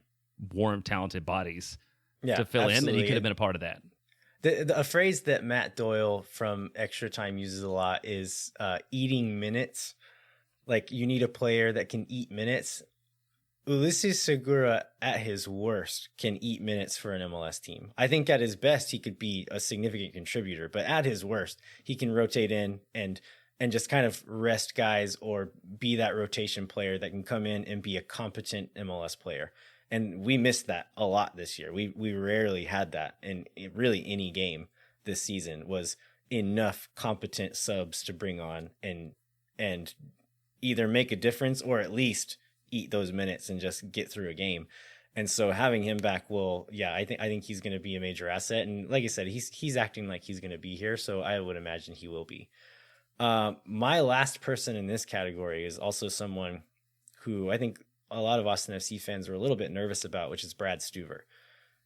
warm, talented bodies to fill in. And he could have been a part of that. A phrase that Matt Doyle from Extra Time uses a lot is eating minutes. Like you need a player that can eat minutes. Ulisses Segura at his worst can eat minutes for an MLS team. I think at his best, he could be a significant contributor, but at his worst, he can rotate in and just kind of rest guys or be that rotation player that can come in and be a competent MLS player. And we missed that a lot this year. We rarely had that in really any game this season was enough competent subs to bring on and either make a difference or at least eat those minutes and just get through a game. And so having him back I think he's going to be a major asset. And like I said, he's acting like he's going to be here. So I would imagine he will be. My last person in this category is also someone who I think a lot of Austin FC fans were a little bit nervous about, which is Brad Stuver.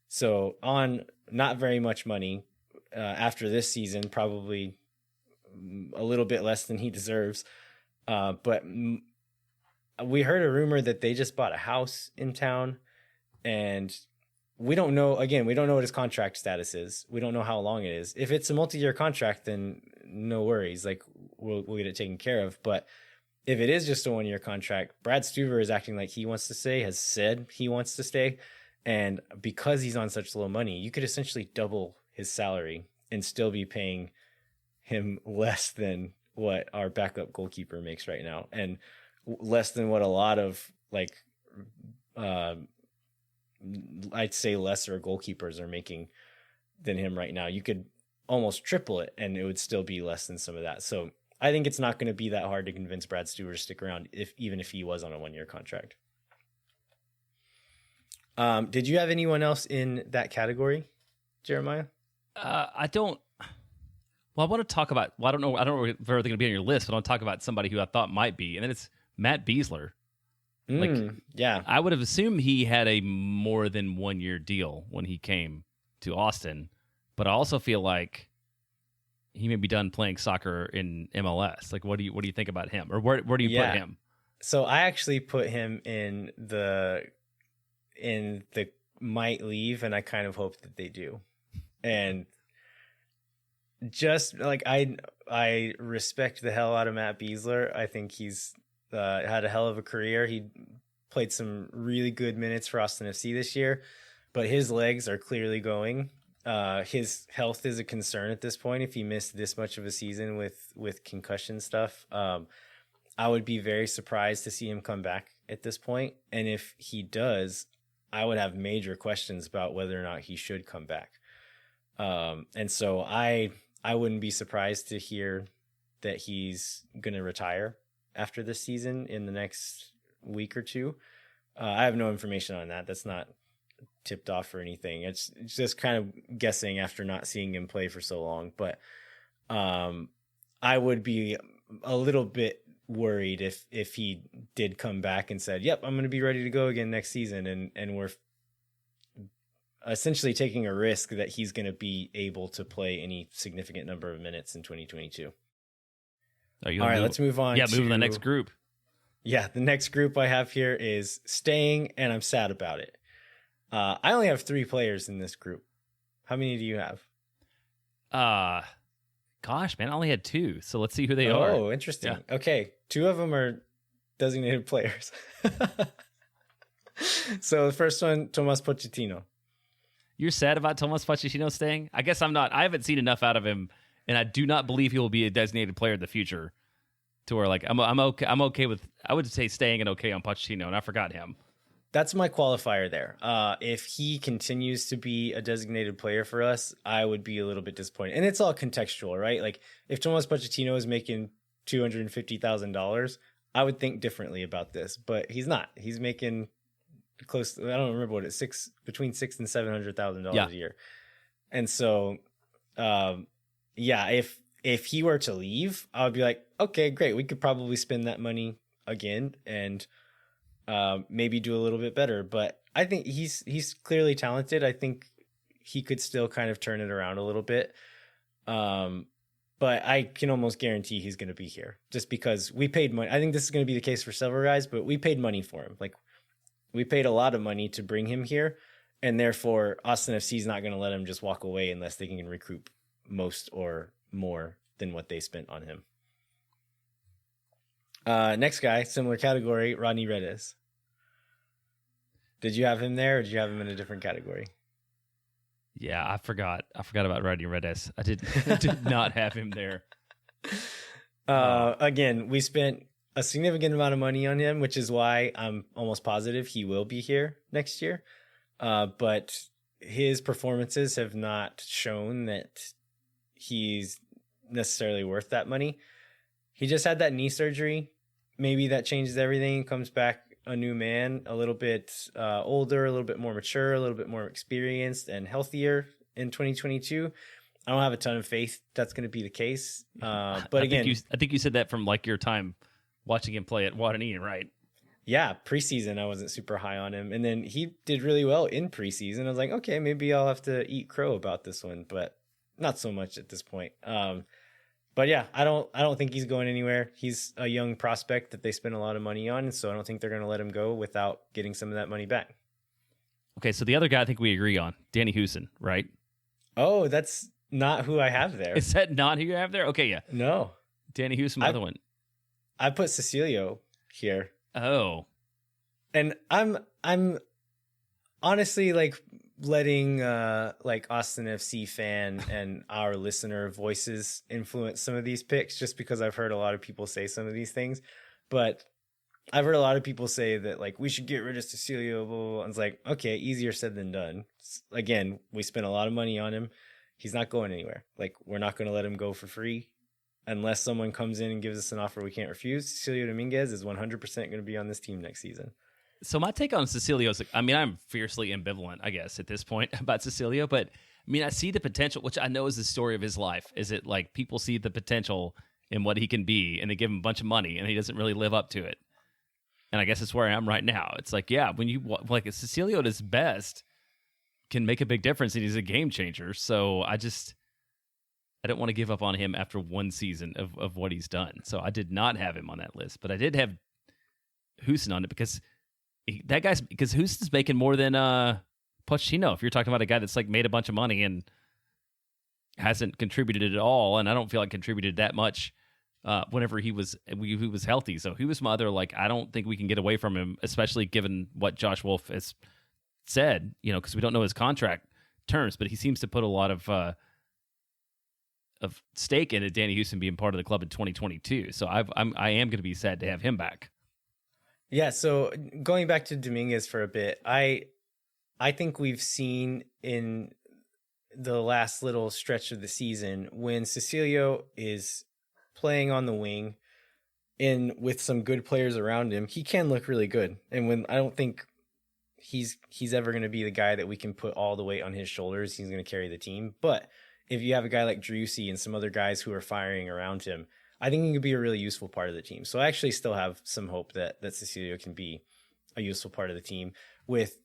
So on not very much money after this season, probably a little bit less than he deserves. But we heard a rumor that they just bought a house in town, and we don't know. Again, we don't know what his contract status is. We don't know how long it is. If it's a multi-year contract, then no worries. Like we'll get it taken care of. But if it is just a 1-year contract, Brad Stuver is acting like he wants to stay, has said he wants to stay. And because he's on such low money, you could essentially double his salary and still be paying him less than what our backup goalkeeper makes right now, and less than what a lot of like I'd say lesser goalkeepers are making than him right now. You could almost triple it and it would still be less than some of that. So I think it's not going to be that hard to convince Brad Stuver to stick around, even if he was on a 1-year contract. Did you have anyone else in that category, Jeremiah? I don't. Well, I want to talk about. Well, I don't know if they're going to be on your list, but I want to talk about somebody who I thought might be, and then it's Matt Beasler. Yeah, I would have assumed he had a more than 1-year deal when he came to Austin, but I also feel like he may be done playing soccer in MLS. Like, what do you think about him, or where do you put him? So I actually put him in the might leave, and I kind of hope that they do. And just like I respect the hell out of Matt Beasler. I think he's had a hell of a career. He played some really good minutes for Austin FC this year, but his legs are clearly going. His health is a concern at this point. If he missed this much of a season with concussion stuff, I would be very surprised to see him come back at this point. And if he does, I would have major questions about whether or not he should come back. And so I wouldn't be surprised to hear that he's going to retire after this season in the next week or two. I have no information on that. That's not tipped off or anything. It's just kind of guessing after not seeing him play for so long. But I would be a little bit worried if he did come back and said, yep, I'm going to be ready to go again next season. And we're essentially taking a risk that he's going to be able to play any significant number of minutes in 2022. All right, let's move on. Yeah, move to the next group. Yeah, the next group I have here is staying, and I'm sad about it. I only have 3 players in this group. How many do you have? Gosh, man, I only had 2. So let's see who they are. Oh, interesting. Yeah. Okay, 2 of them are designated players. So the first one, Tomas Pochettino. You're sad about Tomas Pochettino staying? I guess I'm not. I haven't seen enough out of him, and I do not believe he will be a designated player in the future. To where like I'm okay. I'm okay with. I would say staying and okay on Pochettino, and I forgot him. That's my qualifier there. If he continues to be a designated player for us, I would be a little bit disappointed. And it's all contextual, right? Like if Tomas Pochettino is making $250,000, I would think differently about this. But he's not. He's making close. I don't remember what it's between $600,000 and $700,000 a year. And so, if he were to leave, I would be like, okay, great. We could probably spend that money again and maybe do a little bit better. But I think he's clearly talented. I think he could still kind of turn it around a little bit. But I can almost guarantee he's going to be here just because we paid money. I think this is going to be the case for several guys, but we paid money for him. Like we paid a lot of money to bring him here, and therefore Austin FC is not going to let him just walk away unless they can recoup most or more than what they spent on him. Next guy, similar category, Rodney Redes. Did you have him there, or did you have him in a different category? Yeah, I forgot about Rodney Redes. I did not have him there. Again, we spent a significant amount of money on him, which is why I'm almost positive he will be here next year. But his performances have not shown that he's necessarily worth that money. He just had that knee surgery. Maybe that changes everything. Comes back a new man, a little bit older, a little bit more mature, a little bit more experienced and healthier in 2022. I don't have a ton of faith that's going to be the case. But I think you said that from like your time watching him play at Wadaneen, right? Yeah, preseason I wasn't super high on him, and then he did really well in preseason. I was like, okay, maybe I'll have to eat crow about this one, but not so much at this point. But yeah, I don't think he's going anywhere. He's a young prospect that they spent a lot of money on, so I don't think they're going to let him go without getting some of that money back. Okay, so the other guy I think we agree on, Danny Houston, right? Oh, that's not who I have there. Is that not who you have there? Okay, yeah. No. Danny Houston, my other one. I put Cecilio here. Oh. And I'm honestly like letting like Austin FC fan and our listener voices influence some of these picks, just because I've heard a lot of people say some of these things. But I've heard a lot of people say that like we should get rid of Cecilio, blah, blah, blah. And it's like, okay, easier said than done. Again, we spent a lot of money on him. He's not going anywhere. Like, we're not going to let him go for free unless someone comes in and gives us an offer we can't refuse. Cecilio Dominguez is 100% going to be on this team next season. So my take on Cecilio is, I mean, I'm fiercely ambivalent, I guess, at this point about Cecilio, but I mean, I see the potential, which I know is the story of his life. Is it like people see the potential in what he can be and they give him a bunch of money and he doesn't really live up to it. And I guess it's where I am right now. It's like, yeah, when you like Cecilio at his best can make a big difference and he's a game changer. So I don't want to give up on him after one season of what he's done. So I did not have him on that list, but I did have Houston on it because Houston's making more than Pochettino. If you're talking about a guy that's like made a bunch of money and hasn't contributed at all, and I don't feel like contributed that much whenever he was healthy. So he was my other, like, I don't think we can get away from him, especially given what Josh Wolf has said, because we don't know his contract terms, but he seems to put a lot of stake into Danny Houston being part of the club in 2022. So I am going to be sad to have him back. Yeah. So going back to Dominguez for a bit, I think we've seen in the last little stretch of the season when Cecilio is playing on the wing and with some good players around him, he can look really good. And when I don't think he's ever going to be the guy that we can put all the weight on his shoulders, he's going to carry the team. But if you have a guy like Driussi and some other guys who are firing around him, I think he could be a really useful part of the team. So I actually still have some hope that Cecilio can be a useful part of the team. With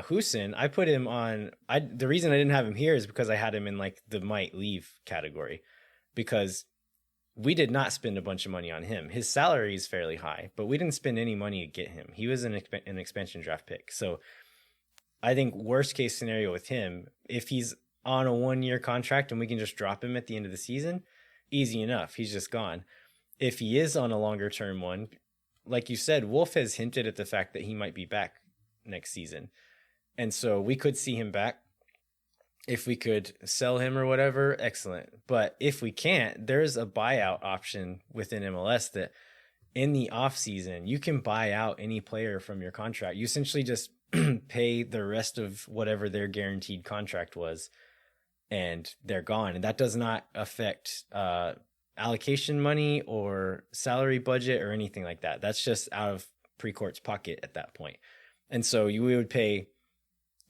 Houston, I put him on. The reason I didn't have him here is because I had him in like the might leave category, because we did not spend a bunch of money on him. His salary is fairly high, but we didn't spend any money to get him. He was an expansion draft pick. So I think worst case scenario with him, if he's on a 1-year contract and we can just drop him at the end of the season, easy enough. He's just gone. If he is on a longer term one, like you said, Wolf has hinted at the fact that he might be back next season. And so we could see him back. If we could sell him or whatever, excellent. But if we can't, there's a buyout option within MLS that in the off season, you can buy out any player from your contract. You essentially just pay the rest of whatever their guaranteed contract was, and they're gone. And that does not affect allocation money or salary budget or anything like that. That's just out of Precourt's pocket at that point. And so we would pay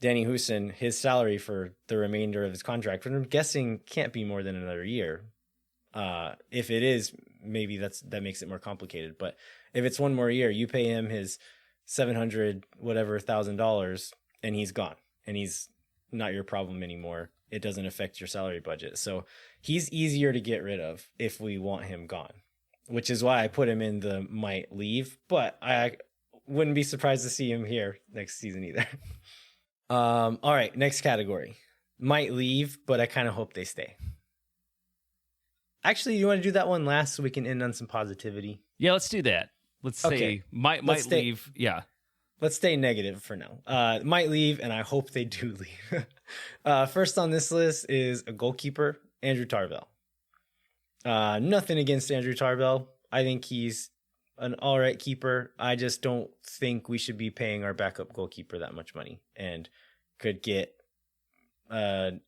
Danny Houston his salary for the remainder of his contract, but I'm guessing can't be more than another year. If it is, maybe that makes it more complicated. But if it's one more year, you pay him his $700,000, and he's gone, and he's not your problem anymore. It doesn't affect your salary budget. So he's easier to get rid of if we want him gone, which is why I put him in the might leave, but I wouldn't be surprised to see him here next season either. All right, next category. Might leave, but I kind of hope they stay. Actually, you want to do that one last so we can end on some positivity? Yeah, let's do that. Let's say might leave. Yeah. Let's stay negative for now. Might leave, and I hope they do leave. First on this list is a goalkeeper, Andrew Tarbell. Nothing against Andrew Tarbell. I think he's an all right keeper. I just don't think we should be paying our backup goalkeeper that much money, and could get a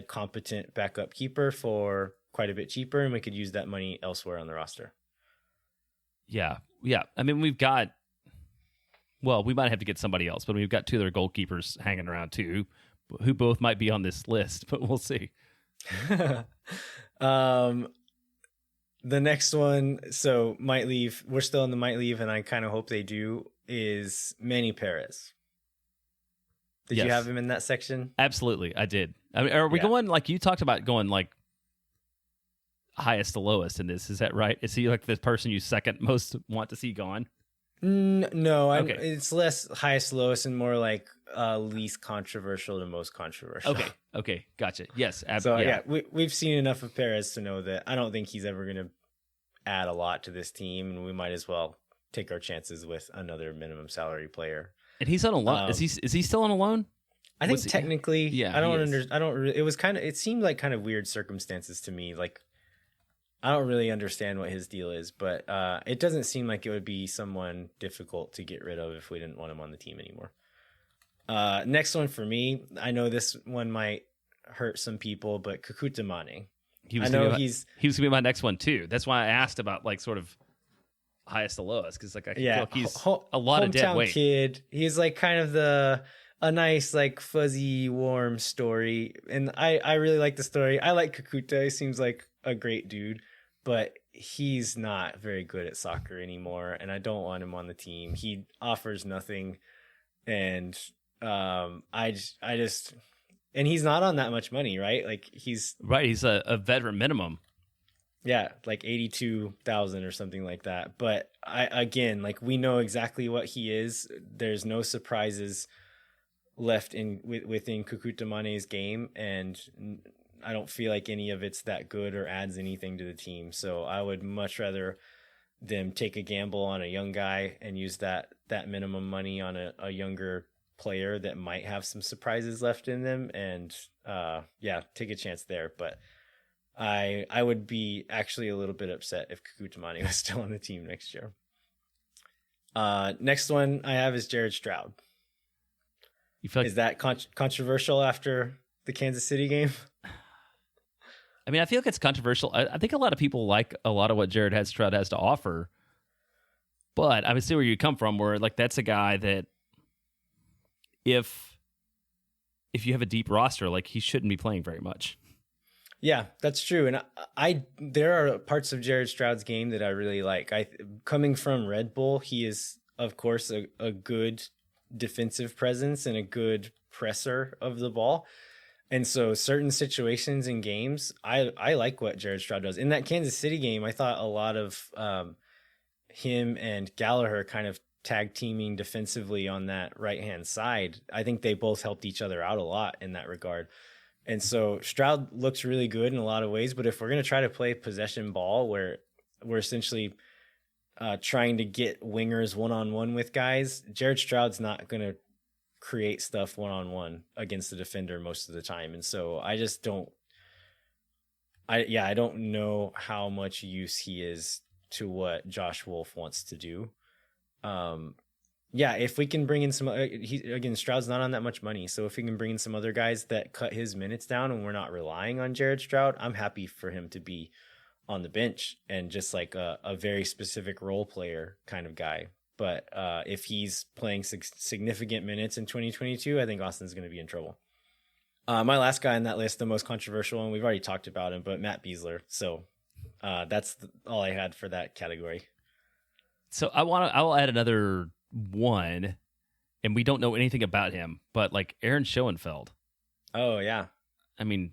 competent backup keeper for quite a bit cheaper, and we could use that money elsewhere on the roster. Yeah. I mean, we might have to get somebody else, but we've got two other goalkeepers hanging around too, who both might be on this list, but we'll see. The next one, so might leave. We're still in the might leave, and I kind of hope they do, is Manny Perez. Did you have him in that section? Absolutely, I did. I mean, are we going, like you talked about, going like highest to lowest in this? Is that right? Is he like the person you second most want to see gone? No, Okay. it's less highest lowest and more like least controversial to most controversial. Okay, gotcha. Yes, So yeah. we've seen enough of Perez to know that I don't think he's ever going to add a lot to this team, and we might as well take our chances with another minimum salary player. And he's on a loan. Is he still on a loan? I think technically, yeah, I don't it was it seemed like kind of weird circumstances to me. Like, I don't really understand what his deal is, but it doesn't seem like it would be someone difficult to get rid of if we didn't want him on the team anymore. Next one for me, I know this one might hurt some people, but Kakuta Mane. He was gonna be my next one too. That's why I asked about like sort of highest to lowest, because like I feel like he's a lot of dead weight. Kid. He's like kind of a nice like fuzzy warm story, and I really like the story. I like Kakuta. He seems like a great dude, but he's not very good at soccer anymore, and I don't want him on the team. He offers nothing, and I just and he's not on that much money, right? Like he's a veteran minimum. Yeah, like 82,000 or something like that. But again, like we know exactly what he is. There's no surprises left within Kakuta Mane's game, and I don't feel like any of it's that good or adds anything to the team. So I would much rather them take a gamble on a young guy and use that minimum money on a younger player that might have some surprises left in them, and take a chance there. But I would be actually a little bit upset if Kakuta Mane was still on the team next year. Next one I have is Jared Stroud. You feel like, is that controversial after the Kansas City game? I mean, I feel like it's controversial. I think a lot of people like a lot of what Jared Stroud has to offer, but I would see where you come from. Where like that's a guy that if you have a deep roster, like he shouldn't be playing very much. Yeah, that's true. And I there are parts of Jared Stroud's game that I really like. Coming from Red Bull, he is of course a good defensive presence and a good presser of the ball. And so certain situations in games, I like what Jared Stroud does. In that Kansas City game, I thought a lot of him and Gallagher kind of tag teaming defensively on that right-hand side. I think they both helped each other out a lot in that regard. And so Stroud looks really good in a lot of ways, but if we're going to try to play possession ball where we're essentially trying to get wingers one-on-one with guys, Jared Stroud's not going to create stuff one-on-one against the defender most of the time. And so I just don't I don't know how much use he is to what Josh Wolf wants to do. If we can bring in some, Stroud's not on that much money. So if we can bring in some other guys that cut his minutes down and we're not relying on Jared Stroud, I'm happy for him to be on the bench and just like a very specific role player kind of guy. But if he's playing significant minutes in 2022, I think Austin's going to be in trouble. My last guy on that list, the most controversial one, we've already talked about him, but Matt Besler. So that's all I had for that category. So I will add another one, and we don't know anything about him, but like Aaron Schoenfeld. Oh yeah. I mean,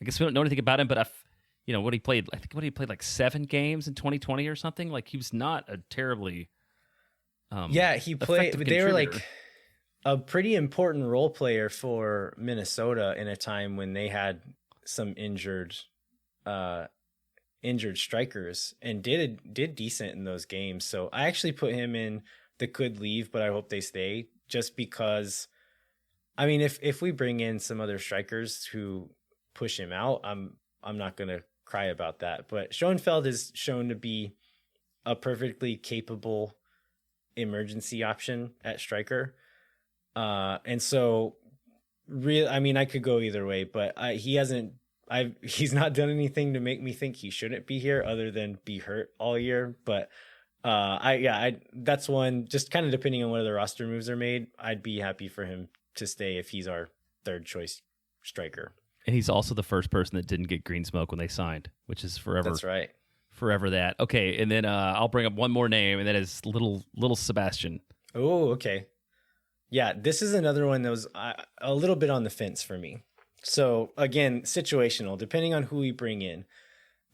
I guess we don't know anything about him, but what he played, I think he played like 7 games in 2020 or something. Like he was not a terribly he played. They were like a pretty important role player for Minnesota in a time when they had some injured strikers and did decent in those games. So I actually put him in the could leave, but I hope they stay, just because I mean if we bring in some other strikers who push him out, I'm not going to cry about that. But Schoenfeld is shown to be a perfectly capable emergency option at striker. And so I could go either way, but he's not done anything to make me think he shouldn't be here other than be hurt all year. But that's one, just kind of depending on whether the roster moves are made, I'd be happy for him to stay if he's our third choice striker. And he's also the first person that didn't get green smoke when they signed, which is forever. That's right. Forever that. Okay, and then I'll bring up one more name, and that is little Sebastian. Oh, okay. Yeah, this is another one that was a little bit on the fence for me. So again, situational, depending on who we bring in.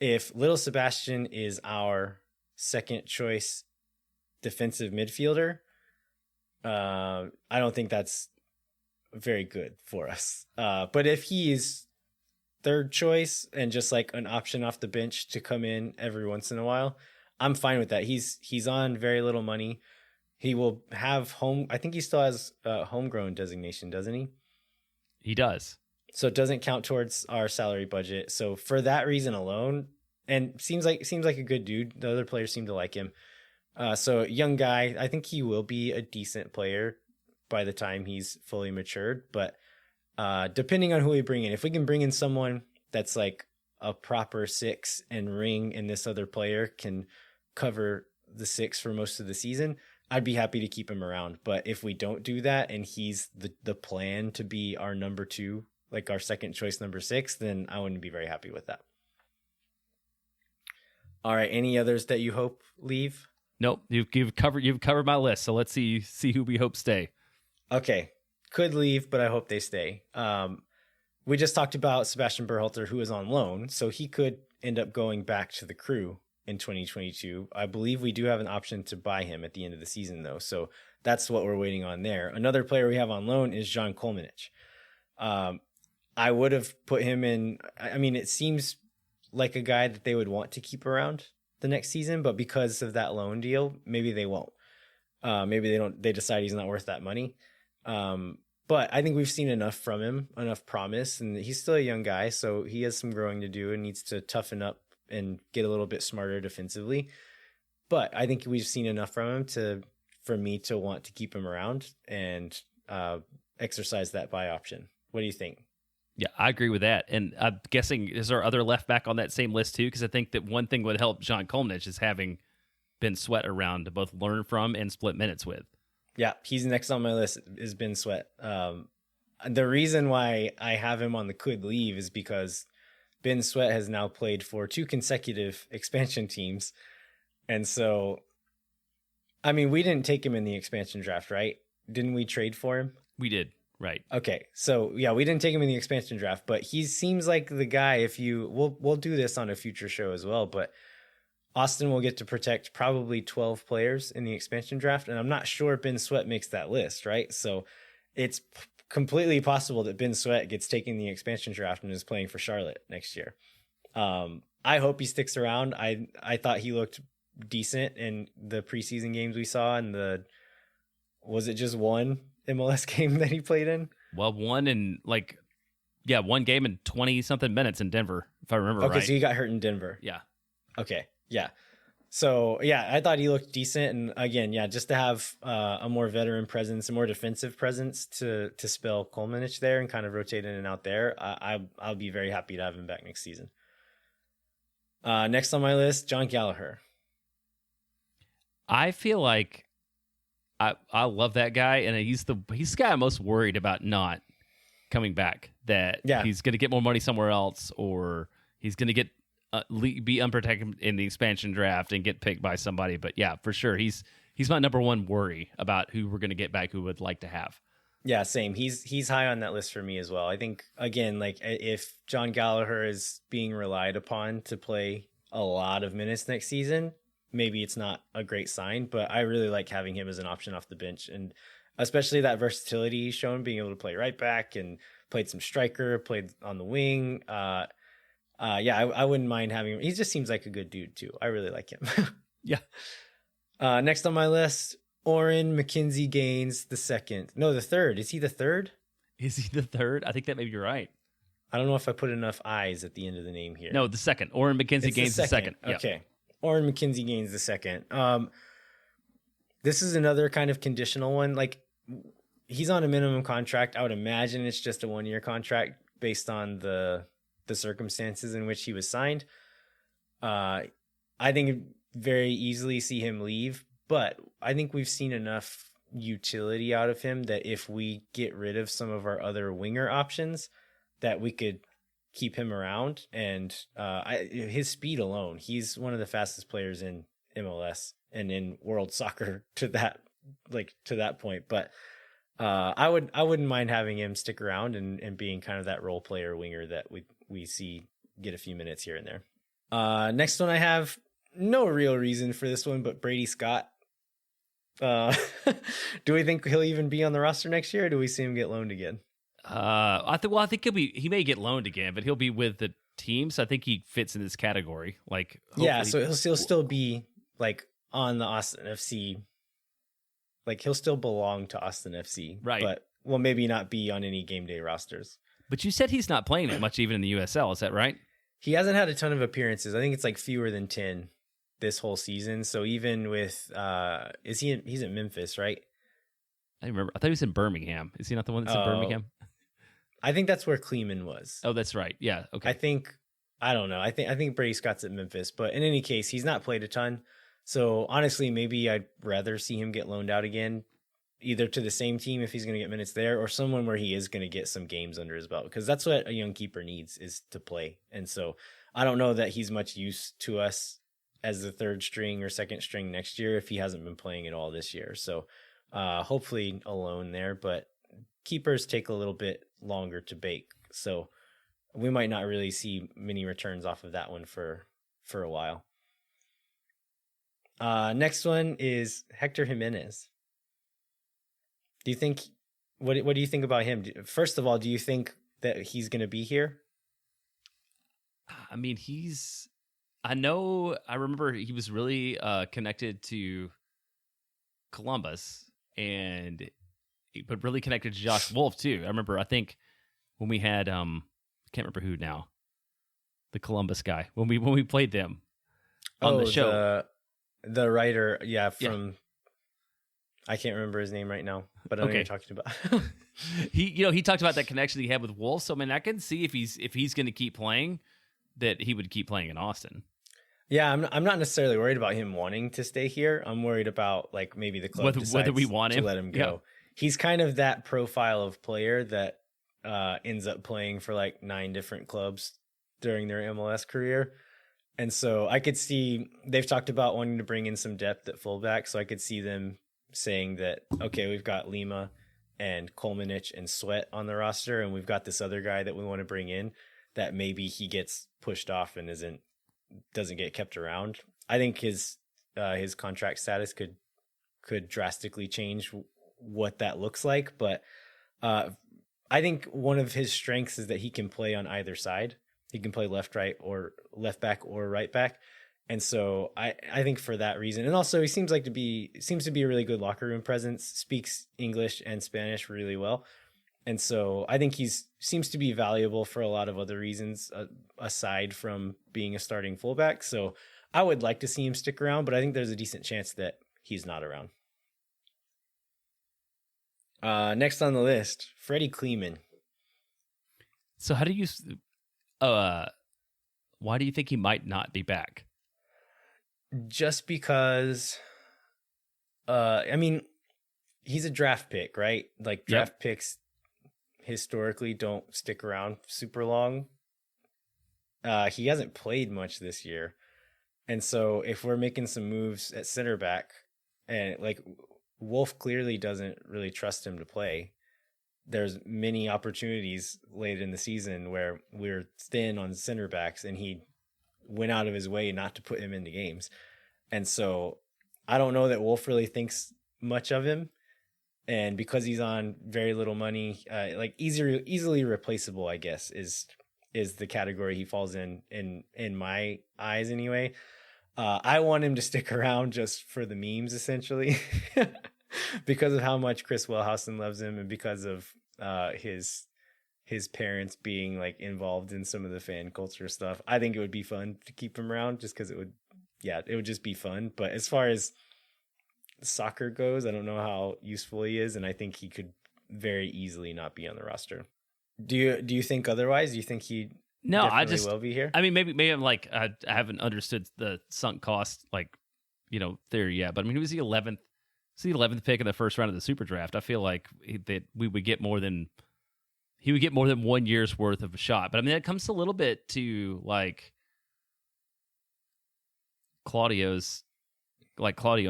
If little Sebastian is our second choice defensive midfielder, I don't think that's very good for us. But if he is third choice and just like an option off the bench to come in every once in a while, I'm fine with that. He's on very little money. He will have I think he still has homegrown designation, doesn't he? He does. So it doesn't count towards our salary budget. So for that reason alone, and seems like a good dude. The other players seem to like him. So young guy, I think he will be a decent player by the time he's fully matured. But depending on who we bring in, if we can bring in someone that's like a proper 6 and Ring and this other player can cover the 6 for most of the season, I'd be happy to keep him around. But if we don't do that and he's the plan to be our number 2, like our second choice number 6, then I wouldn't be very happy with that. All right, any others that you hope leave? Nope, you've covered my list. So let's see who we hope stay. Okay, could leave, but I hope they stay. We just talked about Sebastian Berhalter, who is on loan, so he could end up going back to the Crew in 2022. I believe we do have an option to buy him at the end of the season, though, so that's what we're waiting on there. Another player we have on loan is Jon Gallagher. I would have put him in. I mean, it seems like a guy that they would want to keep around the next season, but because of that loan deal, maybe they won't. Maybe they decide he's not worth that money. But I think we've seen enough from him, enough promise, and he's still a young guy, so he has some growing to do and needs to toughen up and get a little bit smarter defensively. But I think we've seen enough from him for me to want to keep him around and exercise that buy option. What do you think? Yeah, I agree with that. And I'm guessing, is there other left back on that same list too? Because I think that one thing would help Jon Gallagher is having Ben Sweat around to both learn from and split minutes with. Yeah, he's next on my list is Ben Sweat. The reason why I have him on the could leave is because Ben Sweat has now played for 2 consecutive expansion teams. And so, I mean, we didn't take him in the expansion draft, right? Didn't we trade for him? We did. Right. Okay. So yeah, we didn't take him in the expansion draft, but he seems like the guy. We'll do this on a future show as well, but Austin will get to protect probably 12 players in the expansion draft. And I'm not sure Ben Sweat makes that list, right? So it's completely possible that Ben Sweat gets taken in the expansion draft and is playing for Charlotte next year. I hope he sticks around. I thought he looked decent in the preseason games we saw, and was it just one MLS game that he played in? Well, one game in 20 something minutes in Denver, if I remember right. Okay, so he got hurt in Denver. Yeah. Okay. Yeah. So yeah, I thought he looked decent, and again, yeah, just to have a more veteran presence, a more defensive presence to spell Kolmanich there and kind of rotate in and out there, I'll be very happy to have him back next season. Next on my list, Jon Gallagher. I feel like I love that guy, and he's the guy I'm most worried about not coming back. That he's going to get more money somewhere else, or he's going to get be unprotected in the expansion draft and get picked by somebody. But yeah, for sure, he's my number one worry about who we're going to get back, who would like to have. Yeah, same. He's high on that list for me as well. I think, again, like if Jon Gallagher is being relied upon to play a lot of minutes next season, maybe it's not a great sign, but I really like having him as an option off the bench, and especially that versatility he's shown, being able to play right back and played some striker, played on the wing. I wouldn't mind having him. He just seems like a good dude too. I really like him. Yeah. Next on my list, Oren Mackenzie Gaines the second. No, the third. Is he the third? Is he the third? I think that may be right. I don't know if I put enough I's at the end of the name here. No, the second. Oren Mackenzie Gaines the second. Okay. Yeah. Oren Mackenzie Gaines the second. This is another kind of conditional one. Like, he's on a minimum contract. I would imagine it's just a 1-year contract based on the circumstances in which he was signed. I think very easily see him leave, but I think we've seen enough utility out of him that if we get rid of some of our other winger options, that we could keep him around. And his speed alone, he's one of the fastest players in MLS and in world soccer to that point. But I wouldn't mind having him stick around and being kind of that role player winger that we see get a few minutes here and there. Next one, I have no real reason for this one, but Brady Scott. Uh, do we think he'll even be on the roster next year, or do we see him get loaned again? I think he may get loaned again, but he'll be with the team, so I think he fits in this category. Like, Yeah, so he'll still be like on the Austin FC. Like he'll still belong to Austin FC, right? But will maybe not be on any game day rosters. But you said he's not playing that much even in the USL. Is that right? He hasn't had a ton of appearances. I think it's like fewer than 10 this whole season. So even with he's at Memphis, right? I remember. I thought he was in Birmingham. Is he not the one that's in Birmingham? I think that's where Kleeman was. Oh, that's right. Yeah. Okay. I don't know. I think Brady Scott's at Memphis, but in any case, he's not played a ton. So honestly, maybe I'd rather see him get loaned out again, either to the same team if he's going to get minutes there, or someone where he is going to get some games under his belt, because that's what a young keeper needs, is to play. And so I don't know that he's much use to us as the third string or second string next year if he hasn't been playing at all this year. So hopefully a loan there, but keepers take a little bit longer to bake. So we might not really see many returns off of that one for a while. Next one is Hector Jimenez. Do you think, what do you think about him? First of all, do you think that he's going to be here? I mean, I remember he was really connected to Columbus, but really connected to Josh Wolf too. I remember, I think when we had, I can't remember who now, the Columbus guy, when we played them on the show. The writer, I can't remember his name right now, but I know what you're talking about. he talked about that connection that he had with Wolf. So I mean, I can see if he's going to keep playing, that he would keep playing in Austin. Yeah, I'm not necessarily worried about him wanting to stay here. I'm worried about like maybe the club whether we want him to let him go. Yeah. He's kind of that profile of player that ends up playing for like 9 different clubs during their MLS career. And so I could see they've talked about wanting to bring in some depth at fullback. So I could see them saying that, okay, we've got Lima and Kolmanich and Sweat on the roster, and we've got this other guy that we want to bring in, that maybe he gets pushed off and doesn't get kept around. I think his contract status could drastically change what that looks like. But I think one of his strengths is that he can play on either side. He can play left, right, or left back or right back. And so I think for that reason, and also he seems to be a really good locker room presence, speaks English and Spanish really well. And so I think seems to be valuable for a lot of other reasons aside from being a starting fullback. So I would like to see him stick around, but I think there's a decent chance that he's not around. Next on the list, Freddie Kleeman. So how do you, why do you think he might not be back? Just because, I mean, he's a draft pick, right? Like draft picks historically don't stick around super long. He hasn't played much this year. And so if we're making some moves at center back, and like Wolf clearly doesn't really trust him to play, there's many opportunities late in the season where we're thin on center backs and he went out of his way not to put him into games. And so I don't know that Wolf really thinks much of him. And because he's on very little money, like easily replaceable, I guess, is the category he falls in my eyes anyway. I want him to stick around just for the memes, essentially, because of how much Chris Wellhausen loves him, and because of his parents being like involved in some of the fan culture stuff. I think it would be fun to keep him around just because it would just be fun. But as far as soccer goes, I don't know how useful he is, and I think he could very easily not be on the roster. Do you think otherwise? Do you think he will be here? I mean, maybe I'm like I haven't understood the sunk cost theory yet, but I mean, he was the 11th pick in the first round of the Super Draft. I feel like that he would get more than 1 year's worth of a shot. But I mean, it comes a little bit to like Claudio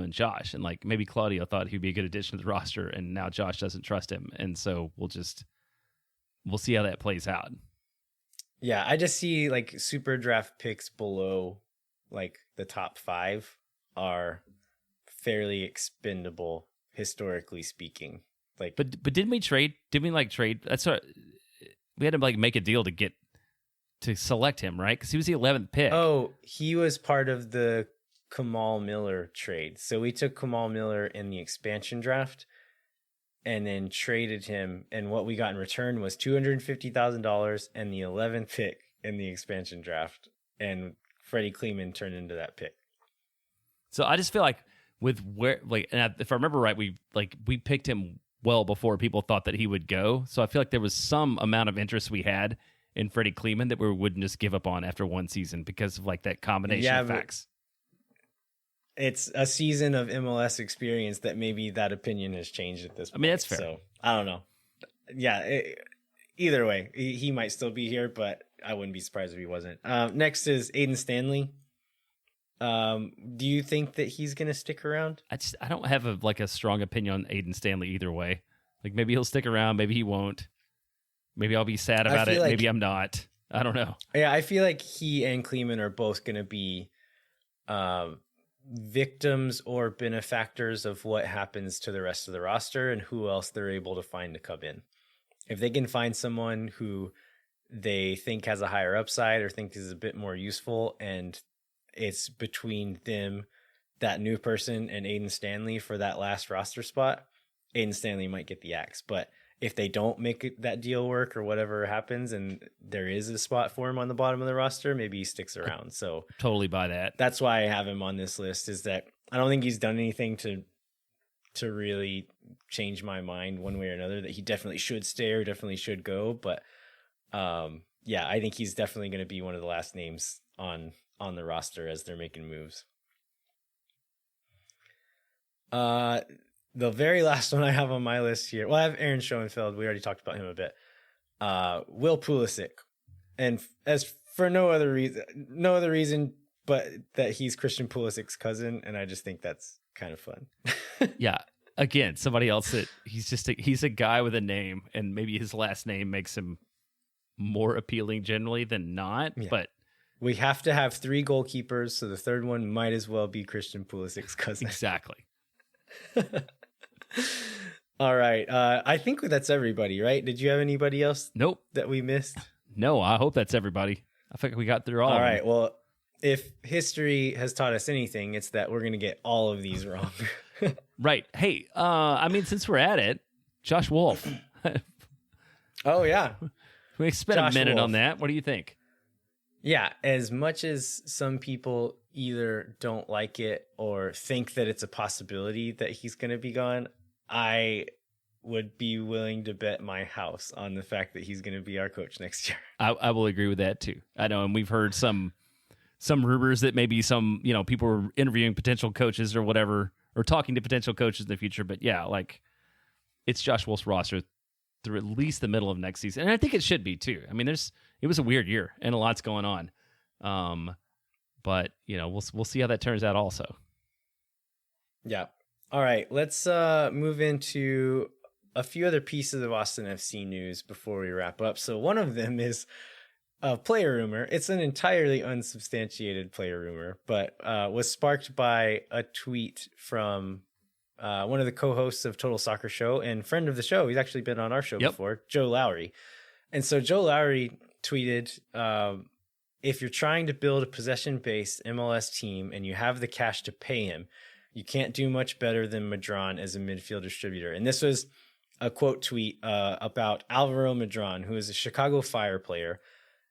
and Josh, and like maybe Claudio thought he'd be a good addition to the roster, and now Josh doesn't trust him, and so we'll see how that plays out. Yeah, I just see like Super Draft picks below like the top 5 are fairly expendable historically speaking. Like, but didn't we trade? Didn't we like trade? That's what we had to like make a deal to select him, right? Because he was the 11th pick. oh, he was part of the Kamal Miller trade. So we took Kamal Miller in the expansion draft and then traded him. And what we got in return was $250,000 and the 11th pick in the expansion draft. And Freddie Kleeman turned into that pick. So I just feel like with where, like, and if I remember right, we picked him well before people thought that he would go. So I feel like there was some amount of interest we had in Freddie Kleeman that we wouldn't just give up on after one season because of like that combination of facts. It's a season of MLS experience that maybe that opinion has changed at this point. I mean, that's fair. So I don't know. Yeah, either way, he might still be here, but I wouldn't be surprised if he wasn't. Next is Aiden Stanley. Do you think that he's going to stick around? I don't have a strong opinion on Aiden Stanley either way. Like maybe he'll stick around, maybe he won't. Maybe I'll be sad about it. Maybe I'm not. I don't know. Yeah, I feel like he and Kleeman are both going to be victims or benefactors of what happens to the rest of the roster and who else they're able to find to come in. If they can find someone who they think has a higher upside or think is a bit more useful, and it's between them, that new person, and Aiden Stanley for that last roster spot, Aiden Stanley might get the axe. But if they don't make that deal work or whatever happens and there is a spot for him on the bottom of the roster, maybe he sticks around. So totally buy that. That's why I have him on this list, is that I don't think he's done anything to really change my mind one way or another that he definitely should stay or definitely should go. But yeah, I think he's definitely going to be one of the last names on the roster as they're making moves. The very last one I have on my list here, well, I have Aaron Schoenfeld. We already talked about him a bit. Will Pulisic, and as for no other reason but that he's Christian Pulisic's cousin, and I just think that's kind of fun. Yeah, again, somebody else that he's a guy with a name, and maybe his last name makes him more appealing generally than not. Yeah. But we have to have 3 goalkeepers, so the third one might as well be Christian Pulisic's cousin. Exactly. All right. I think that's everybody, right? Did you have anybody else? Nope. That we missed? No, I hope that's everybody. I think we got through all. All right. Well, if history has taught us anything, it's that we're going to get all of these wrong. Right. Hey, I mean, since we're at it, Josh Wolf. Oh, yeah. We spent a minute on that. What do you think? Yeah, as much as some people either don't like it or think that it's a possibility that he's going to be gone, I would be willing to bet my house on the fact that he's going to be our coach next year. I will agree with that too. I know, and we've heard some rumors that maybe some, people were interviewing potential coaches or whatever, or talking to potential coaches in the future. But yeah, like it's Josh Wolf's roster through at least the middle of next season. And I think it should be too. I mean, it was a weird year and a lot's going on. But we'll see how that turns out also. Yeah. All right. Let's move into a few other pieces of Austin FC news before we wrap up. So one of them is a player rumor. It's an entirely unsubstantiated player rumor, but was sparked by a tweet from one of the co-hosts of Total Soccer Show and friend of the show. He's actually been on our show before, Joe Lowry. And so Joe Lowry tweeted, if you're trying to build a possession-based MLS team and you have the cash to pay him, you can't do much better than Medran as a midfield distributor. And this was a quote tweet about Alvaro Medran, who is a Chicago Fire player.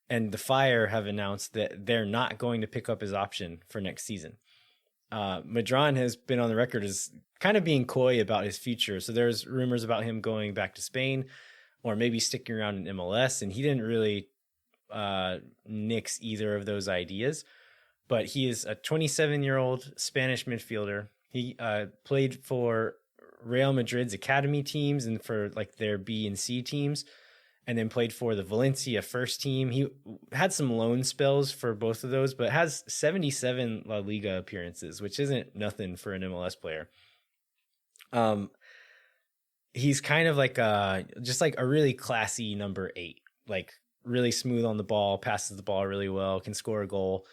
And the Fire have announced that they're not going to pick up his option for next season. Medran has been on the record as kind of being coy about his future. So there's rumors about him going back to Spain or maybe sticking around in MLS. And he didn't really nix either of those ideas. But he is a 27-year-old Spanish midfielder. He played for Real Madrid's academy teams and for like their B and C teams, and then played for the Valencia first team. He had some loan spells for both of those, but has 77 La Liga appearances, which isn't nothing for an MLS player. He's kind of like just like a really classy number 8, like really smooth on the ball, passes the ball really well, can score a goal.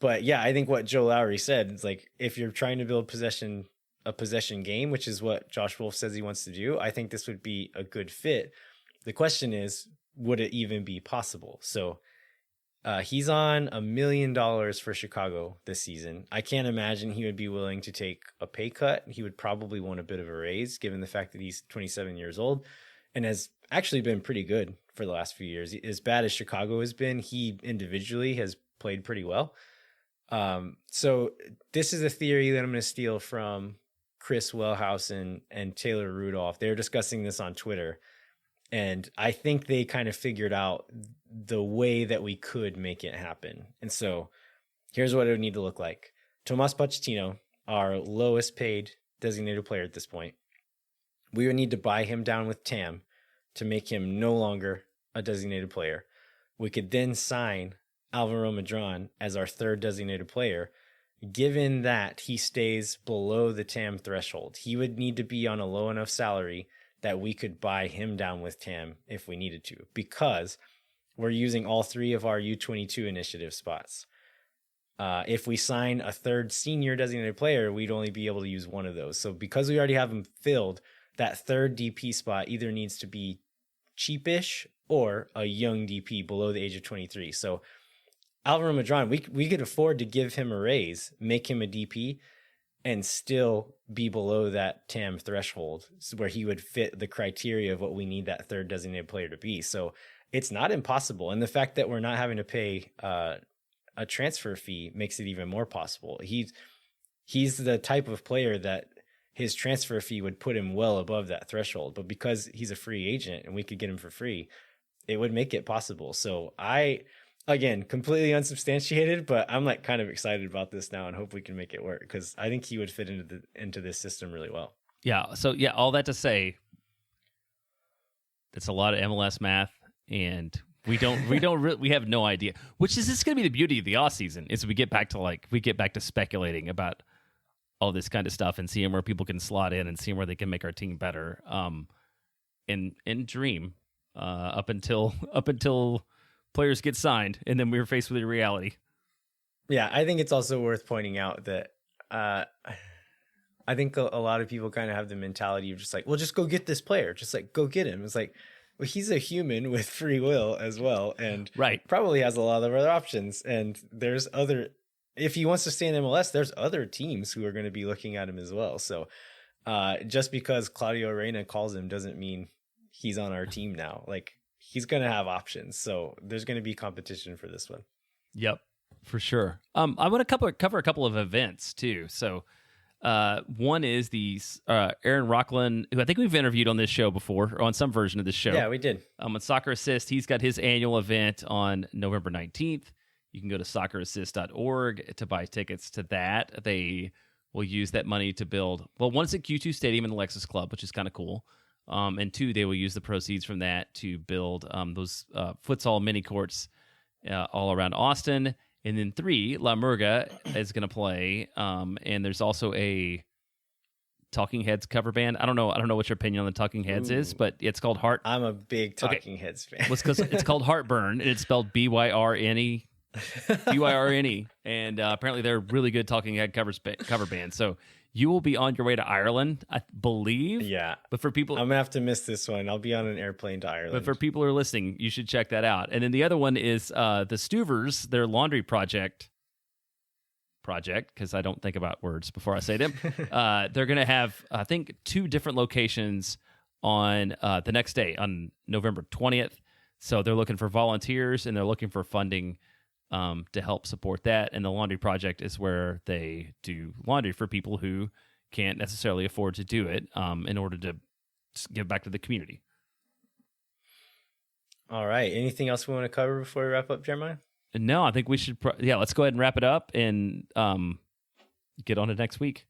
But yeah, I think what Joe Lowry said is like, if you're trying to build a possession game, which is what Josh Wolf says he wants to do, I think this would be a good fit. The question is, would it even be possible? So he's on $1 million for Chicago this season. I can't imagine he would be willing to take a pay cut. He would probably want a bit of a raise, given the fact that he's 27 years old and has actually been pretty good for the last few years. As bad as Chicago has been, he individually has played pretty well. So this is a theory that I'm going to steal from Chris Wellhausen and Taylor Rudolph. They're discussing this on Twitter, and I think they kind of figured out the way that we could make it happen. And so here's what it would need to look like. Tomas Pochettino, our lowest paid designated player at this point, we would need to buy him down with TAM to make him no longer a designated player. We could then sign Alvaro Medran as our third designated player. Given that he stays below the TAM threshold, he would need to be on a low enough salary that we could buy him down with TAM if we needed to, because we're using all three of our U22 initiative spots. If we sign a third senior designated player, we'd only be able to use one of those. So because we already have him filled, that third DP spot either needs to be cheapish or a young DP below the age of 23. So Alvaro Medran, we could afford to give him a raise, make him a DP, and still be below that TAM threshold, where he would fit the criteria of what we need that third designated player to be. So it's not impossible. And the fact that we're not having to pay a transfer fee makes it even more possible. He's the type of player that his transfer fee would put him well above that threshold. But because he's a free agent and we could get him for free, it would make it possible. So again, completely unsubstantiated, but I'm like kind of excited about this now and hope we can make it work, because I think he would fit into this system really well. Yeah. So yeah, all that to say, it's a lot of MLS math, and we have no idea. Which is this going to be the beauty of the off season, is we get back to speculating about all this kind of stuff and seeing where people can slot in and seeing where they can make our team better. And dream up until players get signed, and then we were faced with the reality. Yeah, I think it's also worth pointing out that I think a lot of people kind of have the mentality of just like, well, just go get this player. Just like, go get him. It's like, well, he's a human with free will as well, and probably has a lot of other options. And there's if he wants to stay in MLS, there's other teams who are going to be looking at him as well. So just because Claudio Reyna calls him doesn't mean he's on our team now. Like, he's going to have options. So there's going to be competition for this one. Yep, for sure. I want to cover a couple of events too. So one is the Aaron Rockland, who I think we've interviewed on this show before, or on some version of this show. Yeah, we did. On Soccer Assist, he's got his annual event on November 19th. You can go to soccerassist.org to buy tickets to that. They will use that money to build, well, one's at Q2 Stadium in the Lexus Club, which is kind of cool. And two, they will use the proceeds from that to build those futsal mini courts all around Austin. And then three, La Murga is going to play. And there's also a Talking Heads cover band. I don't know what your opinion on the Talking Heads is, but it's called Heart. I'm a big Talking Heads fan. Well, it's called Heartburn, and it's spelled Byrne. Byrne. And apparently they're really good Talking Head cover band. So you will be on your way to Ireland, I believe. Yeah. But for people, I'm going to have to miss this one. I'll be on an airplane to Ireland. But for people who are listening, you should check that out. And then the other one is the Stuvers, their laundry project, because I don't think about words before I say them. They're going to have, I think, 2 different locations on the next day, on November 20th. So they're looking for volunteers, and they're looking for funding to help support that. And the laundry project is where they do laundry for people who can't necessarily afford to do it in order to give back to the community. All right. Anything else we want to cover before we wrap up, Jeremiah? No, I think we should. Let's go ahead and wrap it up and get on to next week.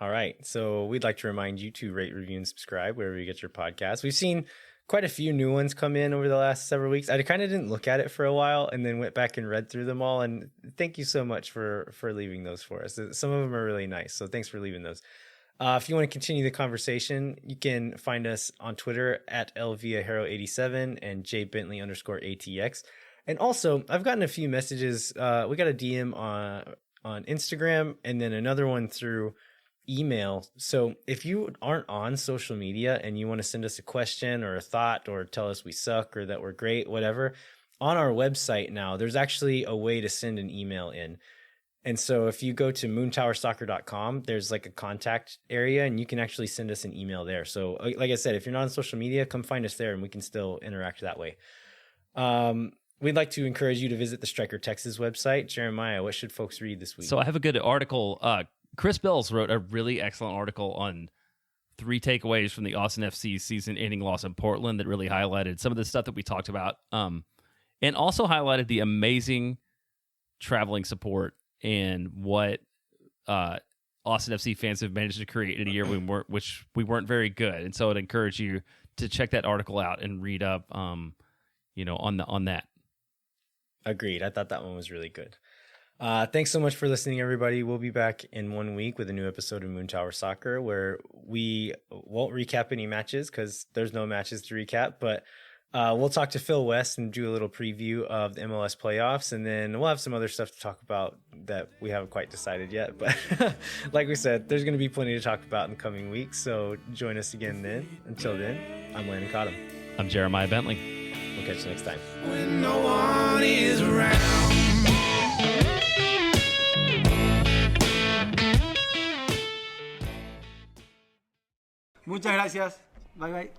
All right. So we'd like to remind you to rate, review, and subscribe wherever you get your podcasts. We've seen quite a few new ones come in over the last several weeks. I kind of didn't look at it for a while and then went back and read through them all. And thank you so much for leaving those for us. Some of them are really nice. So thanks for leaving those. If you want to continue the conversation, you can find us on Twitter at LViajero87 and jbentley_ATX. And also, I've gotten a few messages. We got a DM on Instagram, and then another one through email. So if you aren't on social media and you want to send us a question or a thought or tell us we suck or that we're great, whatever, on our website now, there's actually a way to send an email in. And so if you go to moontowersoccer.com, there's like a contact area and you can actually send us an email there. So like I said, if you're not on social media, come find us there and we can still interact that way. We'd like to encourage you to visit the Striker Texas website. Jeremiah, what should folks read this week? So I have a good article. Chris Bells wrote a really excellent article on 3 takeaways from the Austin FC season-ending loss in Portland that really highlighted some of the stuff that we talked about, and also highlighted the amazing traveling support and what Austin FC fans have managed to create in a year which we weren't very good. And so I'd encourage you to check that article out and read up, on that. Agreed. I thought that one was really good. Thanks so much for listening, everybody. We'll be back in 1 week with a new episode of Moon Tower Soccer, where we won't recap any matches because there's no matches to recap, but we'll talk to Phil West and do a little preview of the MLS playoffs, and then we'll have some other stuff to talk about that we haven't quite decided yet. But like we said, there's going to be plenty to talk about in the coming weeks, so join us again then. Until then, I'm Landon Cottom. I'm Jeremiah Bentley. We'll catch you next time. When no one is around. Muchas gracias. Bye bye.